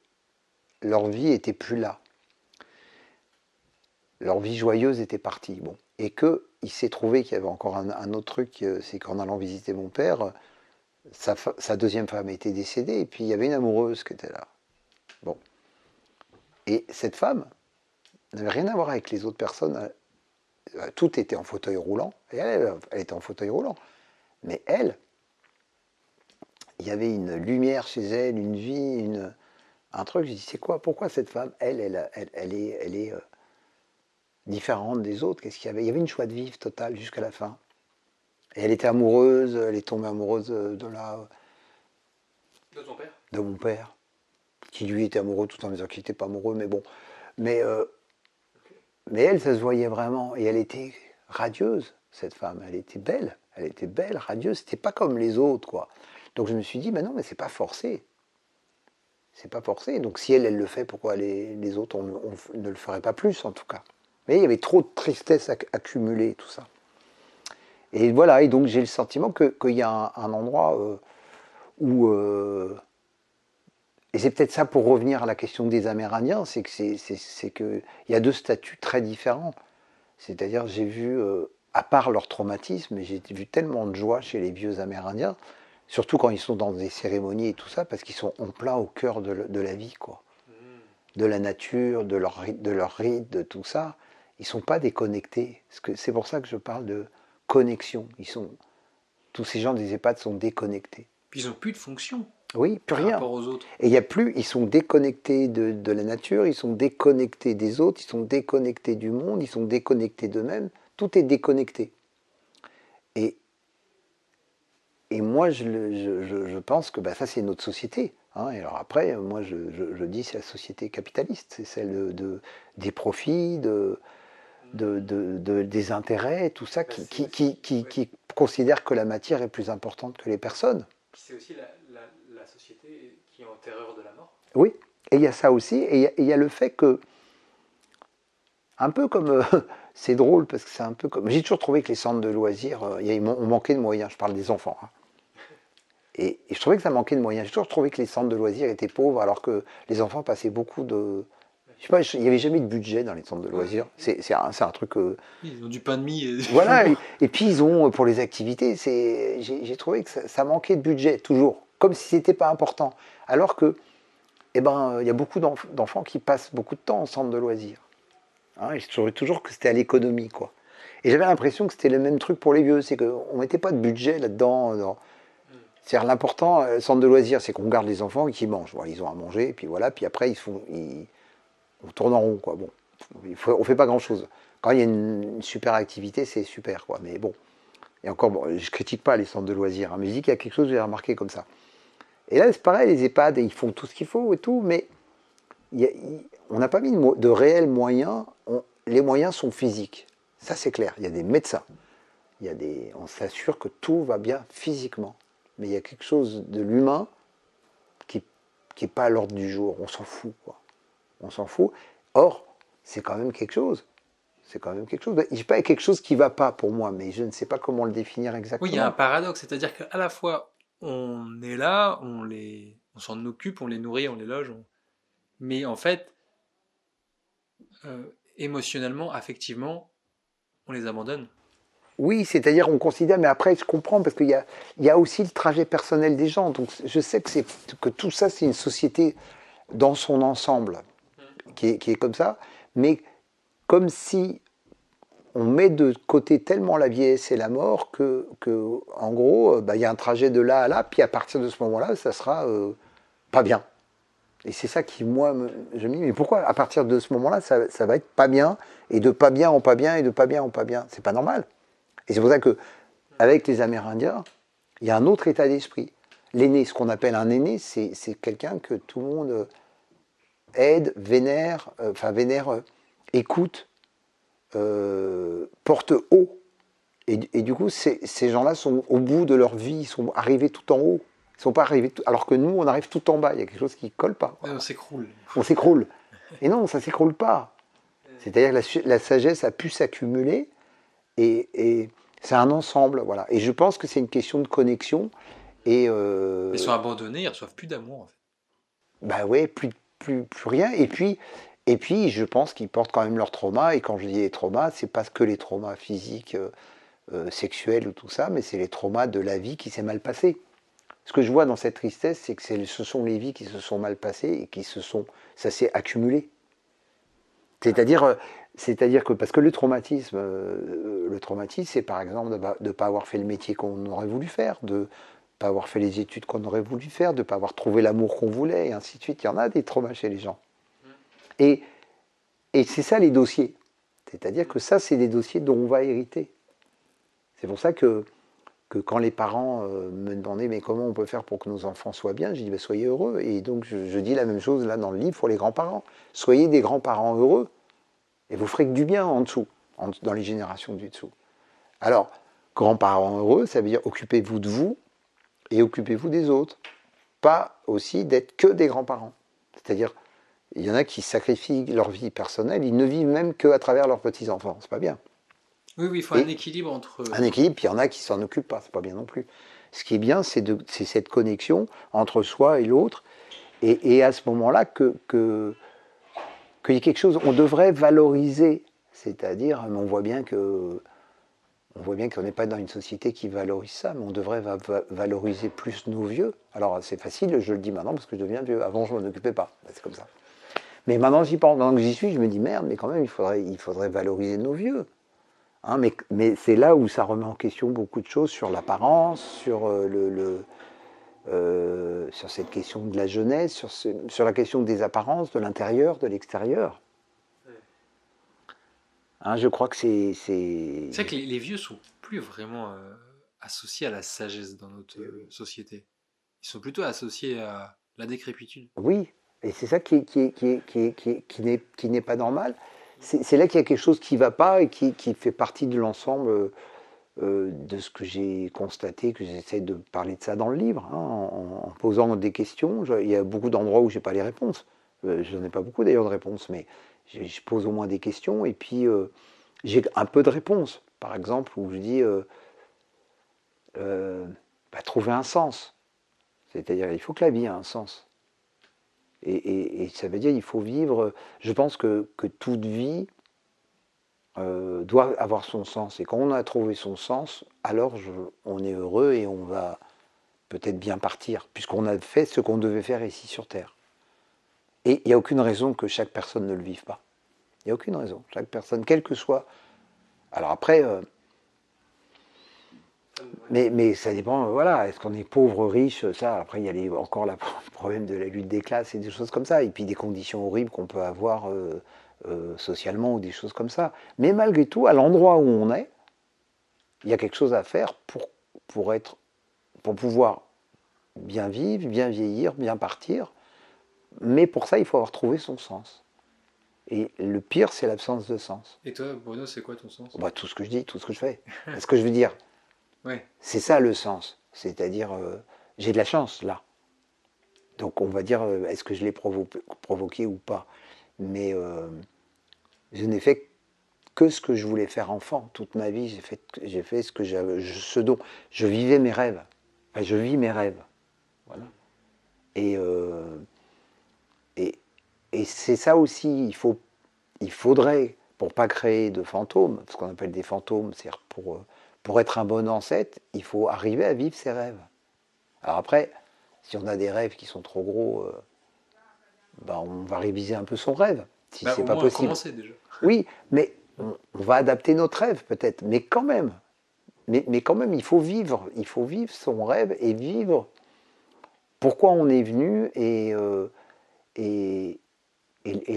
leur vie était plus là. Leur vie joyeuse était partie. Bon. Et qu'il s'est trouvé qu'il y avait encore un autre truc, c'est qu'en allant visiter mon père, sa deuxième femme était décédée, et puis il y avait une amoureuse qui était là. Bon. Et cette femme n'avait rien à voir avec les autres personnes. Tout était en fauteuil roulant, et elle était en fauteuil roulant. Mais elle, il y avait une lumière chez elle, une vie, un truc. Je dis, c'est quoi? Pourquoi cette femme, elle est différente des autres? Qu'est-ce qu'il y avait? Il y avait une joie de vivre totale jusqu'à la fin. Et elle était amoureuse, elle est tombée amoureuse de ton père? De mon père, qui lui était amoureux tout en disant qu'il n'était pas amoureux, mais bon. Mais elle, ça se voyait vraiment. Et elle était radieuse, cette femme. Elle était belle, radieuse. C'était pas comme les autres, quoi. Donc je me suis dit, ben non, mais c'est pas forcé. C'est pas forcé. Donc si elle le fait, pourquoi les autres, on ne le ferait pas plus, en tout cas. Mais il y avait trop de tristesse accumulée, tout ça. Et voilà, et donc j'ai le sentiment qu'il y a un endroit où... et c'est peut-être ça pour revenir à la question des Amérindiens, c'est qu'il y a deux statuts très différents. C'est-à-dire, j'ai vu, à part leur traumatisme, j'ai vu tellement de joie chez les vieux Amérindiens, surtout quand ils sont dans des cérémonies et tout ça, parce qu'ils sont en plein au cœur de la vie, quoi. De la nature, de leur rite, de tout ça. Ils ne sont pas déconnectés. C'est pour ça que je parle de connexion. Tous ces gens des EHPAD sont déconnectés. Puis ils n'ont plus de fonction. Oui, plus par rien. rapport aux autres. Et il y a plus, ils sont déconnectés de la nature, ils sont déconnectés des autres, ils sont déconnectés du monde, ils sont déconnectés d'eux-mêmes. Tout est déconnecté. Et, et moi, je pense que bah, ça, c'est notre société. Hein. Et alors après, moi, je dis c'est la société capitaliste, c'est celle des profits, des intérêts, tout ça, qui considère que la matière est plus importante que les personnes. C'est aussi la société qui est en terreur de la mort. Oui, et il y a ça aussi, et il y a le fait que, un peu comme, c'est drôle, parce que c'est un peu comme, j'ai toujours trouvé que les centres de loisirs, on manquait de moyens, je parle des enfants, hein. Et je trouvais que ça manquait de moyens, j'ai toujours trouvé que les centres de loisirs étaient pauvres, alors que les enfants passaient beaucoup de... Je sais pas, il n'y avait jamais de budget dans les centres de loisirs, c'est un truc... Ils ont du pain de mie. Et Voilà, et puis ils ont, pour les activités, j'ai trouvé que ça manquait de budget, toujours, comme si c'était pas important, alors que eh ben, y a beaucoup d'enfants qui passent beaucoup de temps en centre de loisirs. Hein, et je trouvais toujours que c'était à l'économie, quoi. Et j'avais l'impression que c'était le même truc pour les vieux, c'est qu'on ne mettait pas de budget là-dedans. C'est-à-dire l'important, le centre de loisirs, c'est qu'on garde les enfants et qu'ils mangent. Voilà, ils ont à manger, et puis voilà, puis après, on tourne en rond, quoi. Bon, on ne fait pas grand-chose. Quand il y a une super activité, c'est super, quoi. Mais bon, et encore, bon, je ne critique pas les centres de loisirs, hein, mais je dis qu'il y a quelque chose que j'ai remarqué comme ça. Et là, c'est pareil, les EHPAD, ils font tout ce qu'il faut et tout, mais on n'a pas mis de réels moyens. Les moyens sont physiques. Ça, c'est clair. Il y a des médecins. On s'assure que tout va bien physiquement. Mais il y a quelque chose de l'humain qui n'est pas à l'ordre du jour. On s'en fout, quoi. On s'en fout. Or, c'est quand même quelque chose. C'est quand même quelque chose. Je sais pas, quelque chose qui ne va pas pour moi, mais je ne sais pas comment le définir exactement. Oui, il y a un paradoxe, c'est-à-dire qu'à la fois, on est là, on s'en occupe, on les nourrit, on les loge, mais en fait, émotionnellement, affectivement, on les abandonne. Oui, c'est-à-dire on considère, mais après je comprends parce qu'il y a aussi le trajet personnel des gens. Donc je sais que tout ça c'est une société dans son ensemble qui est comme ça, mais comme si on met de côté tellement la vieillesse et la mort que en gros, il y a un trajet de là à là, puis à partir de ce moment-là, ça sera pas bien. Et c'est ça qui, moi, je me dis, mais pourquoi à partir de ce moment-là, ça va être pas bien, et de pas bien en pas bien, et de pas bien en pas bien. C'est pas normal. Et c'est pour ça qu'avec les Amérindiens, il y a un autre état d'esprit. L'aîné, ce qu'on appelle un aîné, c'est quelqu'un que tout le monde aide, vénère, écoute, porte haut. Et du coup, ces gens-là sont au bout de leur vie, ils sont arrivés tout en haut. Ils sont pas arrivés alors que nous, on arrive tout en bas. Il y a quelque chose qui ne colle pas. Ouais, on s'écroule. On s'écroule. Et non, ça ne s'écroule pas. C'est-à-dire que la sagesse a pu s'accumuler et c'est un ensemble. Voilà. Et je pense que c'est une question de connexion. Ils sont abandonnés, ils reçoivent plus d'amour. En fait. Bah ouais, plus rien. Et puis, je pense qu'ils portent quand même leur trauma. Et quand je dis les traumas, c'est pas que les traumas physiques, sexuels ou tout ça, mais c'est les traumas de la vie qui s'est mal passée. Ce que je vois dans cette tristesse, c'est que ce sont les vies qui se sont mal passées et ça s'est accumulé. C'est-à-dire que, parce que le traumatisme, c'est par exemple de ne pas avoir fait le métier qu'on aurait voulu faire, de ne pas avoir fait les études qu'on aurait voulu faire, de ne pas avoir trouvé l'amour qu'on voulait, et ainsi de suite. Il y en a des traumas chez les gens. Et c'est ça les dossiers. C'est-à-dire que ça, c'est des dossiers dont on va hériter. C'est pour ça que quand les parents me demandaient mais comment on peut faire pour que nos enfants soient bien, je dis ben, soyez heureux. Et donc je dis la même chose là dans le livre pour les grands-parents. Soyez des grands-parents heureux et vous ferez que du bien en dessous, dans les générations du dessous. Alors, grands-parents heureux, ça veut dire occupez-vous de vous et occupez-vous des autres. Pas aussi d'être que des grands-parents. C'est-à-dire, il y en a qui sacrifient leur vie personnelle, ils ne vivent même qu'à travers leurs petits-enfants. C'est pas bien. Oui, il faut un équilibre entre... Un équilibre, puis il y en a qui s'en occupent pas, c'est pas bien non plus. Ce qui est bien, c'est cette connexion entre soi et l'autre, et à ce moment-là qu'il y a quelque chose, on devrait valoriser, c'est-à-dire, on voit bien qu'on n'est pas dans une société qui valorise ça, mais on devrait valoriser plus nos vieux. Alors c'est facile, je le dis maintenant parce que je deviens vieux. Avant, je ne m'en occupais pas, c'est comme ça. Mais maintenant, j'y pense, maintenant que j'y suis, je me dis merde, mais quand même, il faudrait valoriser nos vieux. Hein, mais c'est là où ça remet en question beaucoup de choses sur l'apparence, sur sur cette question de la jeunesse, sur la question des apparences, de l'intérieur, de l'extérieur. Hein, je crois que c'est... C'est vrai que les vieux sont plus vraiment associés à la sagesse dans notre société. Ils sont plutôt associés à la décrépitude. Oui, et c'est ça qui n'est pas normal. C'est là qu'il y a quelque chose qui ne va pas et qui fait partie de l'ensemble de ce que j'ai constaté, que j'essaie de parler de ça dans le livre, hein, en posant des questions. Il y a beaucoup d'endroits où je n'ai pas les réponses. Je n'en ai pas beaucoup d'ailleurs de réponses, mais je pose au moins des questions et puis j'ai un peu de réponses. Par exemple, où je dis trouver un sens. C'est-à-dire, il faut que la vie ait un sens. Et ça veut dire qu'il faut vivre. Je pense que toute vie doit avoir son sens. Et quand on a trouvé son sens, alors on est heureux et on va peut-être bien partir, puisqu'on a fait ce qu'on devait faire ici sur Terre. Et il n'y a aucune raison que chaque personne ne le vive pas. Il n'y a aucune raison. Chaque personne, quelle que soit. Alors après. Mais ça dépend, voilà, est-ce qu'on est pauvre, riche, ça, après il y a encore le problème de la lutte des classes et des choses comme ça, et puis des conditions horribles qu'on peut avoir socialement ou des choses comme ça. Mais malgré tout, à l'endroit où on est, il y a quelque chose à faire pour pouvoir bien vivre, bien vieillir, bien partir, mais pour ça il faut avoir trouvé son sens. Et le pire, c'est l'absence de sens. Et toi, Bruno, c'est quoi ton sens? Tout ce que je dis, tout ce que je fais. C'est ce que je veux dire. Ouais. C'est ça le sens. C'est-à-dire, j'ai de la chance là. Donc on va dire, est-ce que je l'ai provoqué ou pas? Mais je n'ai fait que ce que je voulais faire enfant. Toute ma vie, j'ai fait ce dont je vivais mes rêves. Enfin, je vis mes rêves. Voilà. Et c'est ça aussi, il faudrait, pour pas créer de fantômes, ce qu'on appelle des fantômes, c'est-à-dire pour être un bon ancêtre, il faut arriver à vivre ses rêves. Alors après, si on a des rêves qui sont trop gros, on va réviser un peu son rêve, si c'est pas possible. Commencer déjà. Oui, mais on va adapter notre rêve peut-être, mais quand même. Mais quand même, il faut vivre son rêve et vivre pourquoi on est venu et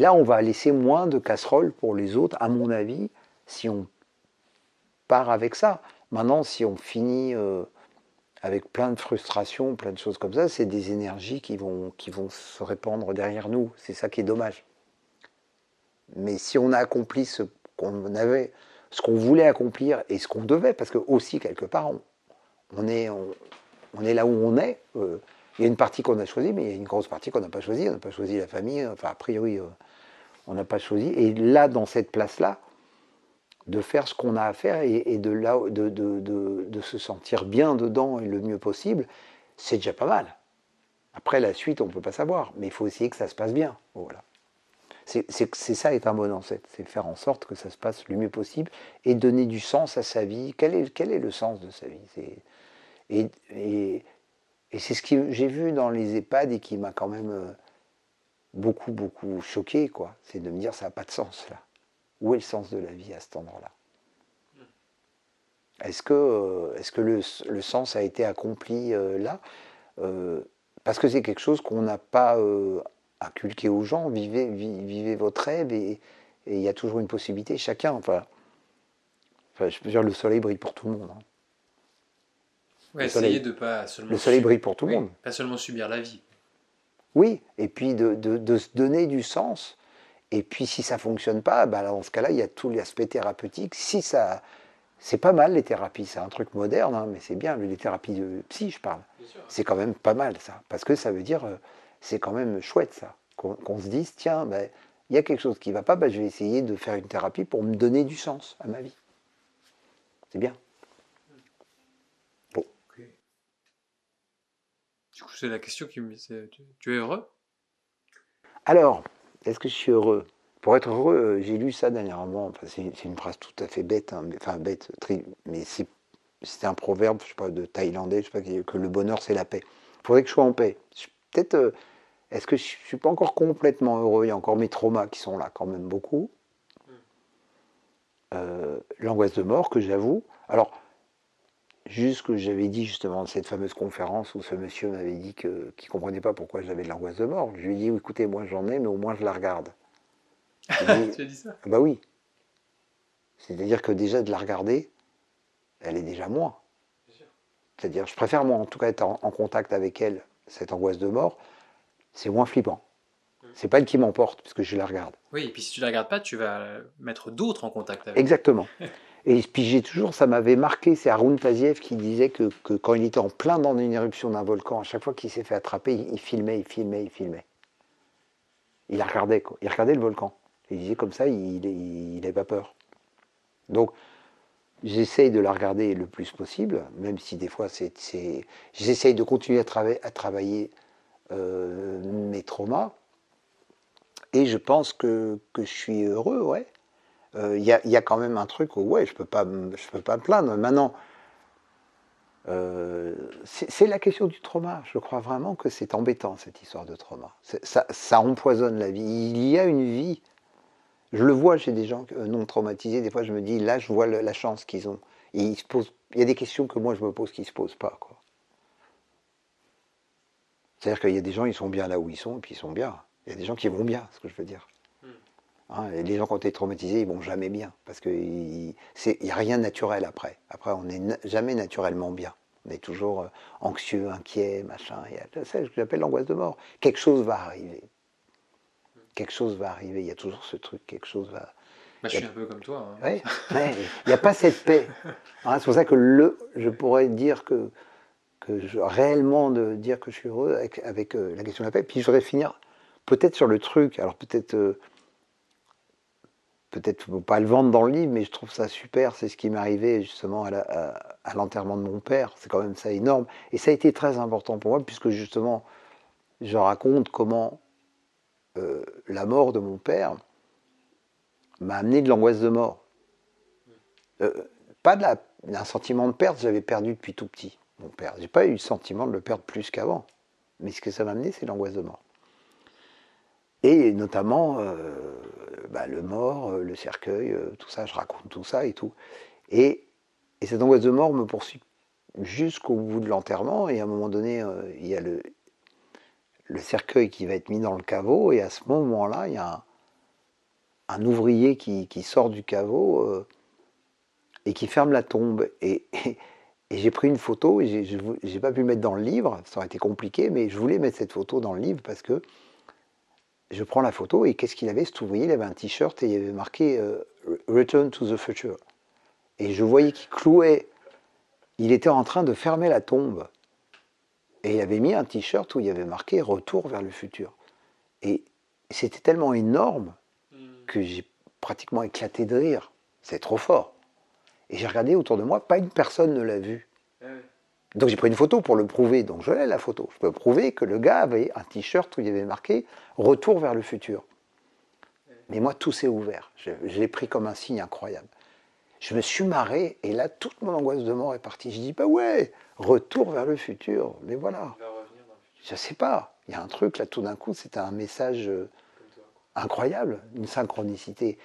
là, on va laisser moins de casseroles pour les autres, à mon avis, si on part avec ça. Maintenant, si on finit avec plein de frustrations, plein de choses comme ça, c'est des énergies qui vont se répandre derrière nous. C'est ça qui est dommage. Mais si on a accompli ce qu'on voulait accomplir et ce qu'on devait, parce que aussi, quelque part, on est là où on est. Il y a une partie qu'on a choisie, mais il y a une grosse partie qu'on n'a pas choisie. On n'a pas choisi la famille, enfin, a priori, on n'a pas choisi. Et là, dans cette place-là, de faire ce qu'on a à faire et de se sentir bien dedans et le mieux possible, c'est déjà pas mal. Après, la suite, on ne peut pas savoir, mais il faut essayer que ça se passe bien. Voilà. C'est ça être un bon ancêtre, c'est faire en sorte que ça se passe le mieux possible et donner du sens à sa vie. Quel est le sens de sa vie? Et c'est ce que j'ai vu dans les EHPAD et qui m'a quand même beaucoup, beaucoup choqué, quoi. C'est de me dire, ça n'a pas de sens, là. Où est le sens de la vie à cet endroit-là? Est-ce que le sens a été accompli là? Parce que c'est quelque chose qu'on n'a pas inculqué aux gens. Vivez votre rêve et il y a toujours une possibilité. Chacun, je veux dire, le soleil brille pour tout le monde. Hein. Ouais, essayer de pas seulement. Le soleil brille pour tout le monde. Pas seulement subir la vie. Oui, et puis de se donner du sens. Et puis si ça ne fonctionne pas, dans ce cas-là, il y a tout l'aspect thérapeutique. Si ça, c'est pas mal les thérapies, c'est un truc moderne, hein, mais c'est bien, les thérapies de psy, je parle. C'est quand même pas mal ça, parce que ça veut dire, c'est quand même chouette ça, qu'on se dise, tiens, il y a quelque chose qui ne va pas, je vais essayer de faire une thérapie pour me donner du sens à ma vie. C'est bien. Bon. Okay. Du coup, c'est la question qui me... Tu es heureux? Alors, est-ce que je suis heureux? Pour être heureux, j'ai lu ça dernièrement, enfin, c'est une phrase tout à fait bête, hein, mais c'est un proverbe, je sais pas, de thaïlandais, je sais pas, que le bonheur c'est la paix. Il faudrait que je sois en paix. Peut-être, est-ce que je suis pas encore complètement heureux? Il y a encore mes traumas qui sont là quand même beaucoup. L'angoisse de mort que j'avoue. Alors, juste que j'avais dit justement cette fameuse conférence où ce monsieur m'avait dit qu'il ne comprenait pas pourquoi j'avais de l'angoisse de mort. Je lui ai dit, écoutez, moi j'en ai, mais au moins je la regarde. Il dit, Tu as dit ça? bah oui. C'est-à-dire que déjà de la regarder, elle est déjà moins. C'est-à-dire, je préfère moi en tout cas être en contact avec elle, cette angoisse de mort, c'est moins flippant. C'est pas elle qui m'emporte, puisque je la regarde. Oui, et puis si tu la regardes pas, tu vas mettre d'autres en contact avec. Exactement. Et puis j'ai toujours, ça m'avait marqué, c'est Haroun Taziev qui disait que quand il était en plein dans une éruption d'un volcan, à chaque fois qu'il s'est fait attraper, il filmait, il filmait, il filmait. Il la regardait, quoi. Il regardait le volcan. Il disait comme ça, il n'avait pas peur. Donc, j'essaye de la regarder le plus possible, même si des fois, j'essaye de continuer à travailler mes traumas. Et je pense que je suis heureux, ouais. Il y a quand même un truc où, ouais, je peux pas me plaindre. Maintenant, c'est la question du trauma. Je crois vraiment que c'est embêtant, cette histoire de trauma. Ça empoisonne la vie. Il y a une vie. Je le vois chez des gens non traumatisés. Des fois, je me dis, là, je vois la chance qu'ils ont. Et il y a des questions que moi, je me pose qui ne se posent pas, quoi. C'est-à-dire qu'il y a des gens, ils sont bien là où ils sont, et puis ils sont bien. Il y a des gens qui vont bien, c'est ce que je veux dire. Hein, et les gens, quand ils sont traumatisés, ils vont jamais bien. Parce qu'il n'y a rien de naturel après. Après, on n'est jamais naturellement bien. On est toujours anxieux, inquiet, machin. C'est ce que j'appelle l'angoisse de mort. Quelque chose va arriver. Quelque chose va arriver. Il y a toujours ce truc, quelque chose va... Bah, je suis un peu comme toi. Hein. Ouais, ouais, il n'y a pas cette paix. Hein, c'est pour ça que je pourrais dire réellement de dire que je suis heureux avec la question de la paix. Puis je voudrais finir peut-être sur le truc. Alors peut-être faut pas le vendre dans le livre, mais je trouve ça super. C'est ce qui m'est arrivé justement à l'enterrement de mon père. C'est quand même ça énorme. Et ça a été très important pour moi, puisque justement, je raconte comment la mort de mon père m'a amené de l'angoisse de mort. Pas d'un sentiment de perte, j'avais perdu depuis tout petit mon père. J'ai pas eu le sentiment de le perdre plus qu'avant. Mais ce que ça m'a amené, c'est l'angoisse de mort. Et notamment le mort, le cercueil, tout ça, je raconte tout ça et tout. Et cette angoisse de mort me poursuit jusqu'au bout de l'enterrement. Et à un moment donné, il y a le cercueil qui va être mis dans le caveau. Et à ce moment-là, il y a un ouvrier qui sort du caveau et qui ferme la tombe. Et j'ai pris une photo, et j'ai pas pu mettre dans le livre, ça aurait été compliqué, mais je voulais mettre cette photo dans le livre parce que je prends la photo, et qu'est-ce qu'il avait, cet ouvrier? Il avait un t-shirt et il y avait marqué Return to the Future. Et je voyais qu'il clouait, il était en train de fermer la tombe. Et il avait mis un t-shirt où il y avait marqué Retour vers le futur. Et c'était tellement énorme que j'ai pratiquement éclaté de rire. C'est trop fort. Et j'ai regardé autour de moi, pas une personne ne l'a vu. Donc j'ai pris une photo pour le prouver, donc je l'ai la photo. Je peux prouver que le gars avait un t-shirt où il y avait marqué « Retour vers le futur ». Mais moi, tout s'est ouvert. Je l'ai pris comme un signe incroyable. Je me suis marré, et là, toute mon angoisse de mort est partie. Je dis « Bah ouais, retour vers le futur ». Mais voilà. Je sais pas. Il y a un truc, là, tout d'un coup, c'était un message incroyable, une synchronicité.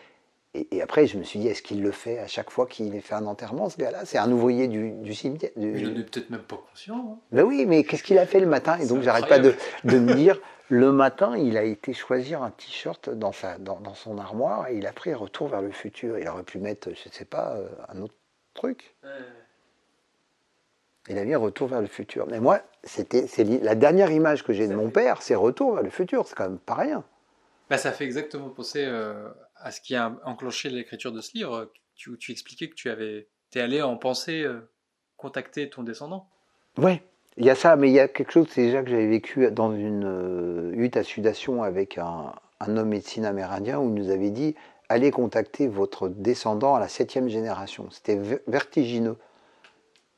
Et après, je me suis dit, est-ce qu'il le fait à chaque fois qu'il fait un enterrement, ce gars-là? C'est un ouvrier du cimetière. Il en est peut-être même pas conscient. Hein. Ben oui, mais qu'est-ce qu'il a fait le matin? Et donc, j'arrête pas de me dire, le matin, il a été choisir un t-shirt dans son armoire, et il a pris Retour vers le futur. Il aurait pu mettre, je sais pas, un autre truc. Il a mis Retour vers le futur. Mais moi, c'est la dernière image que j'ai de mon père, c'est Retour vers le futur. C'est quand même pas rien. Bah, ça fait exactement penser à ce qui a enclenché l'écriture de ce livre. Tu expliquais que tu es allé en pensée contacter ton descendant. Ouais, il y a ça, mais il y a quelque chose, c'est déjà que j'avais vécu dans une hutte à sudation avec un homme médecine amérindien où il nous avait dit allez contacter votre descendant à la 7e génération. C'était vertigineux.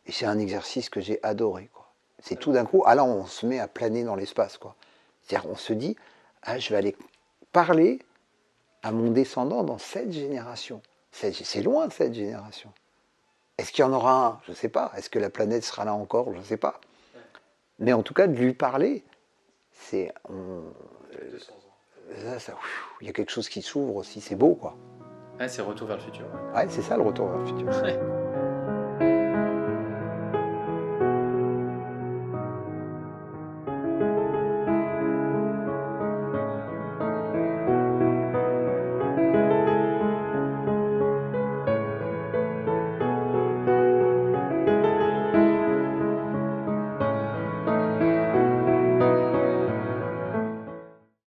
Et c'est un exercice que j'ai adoré, quoi. C'est tout d'un coup, là on se met à planer dans l'espace, quoi. C'est-à-dire on se dit je vais aller parler à mon descendant dans cette génération. C'est loin, cette génération. Est-ce qu'il y en aura un? Je ne sais pas. Est-ce que la planète sera là encore? Je ne sais pas. Mais en tout cas, de lui parler, il y a quelque chose qui s'ouvre aussi. C'est beau, quoi. Ouais, c'est Retour vers le futur. Ouais, c'est ça, le retour vers le futur.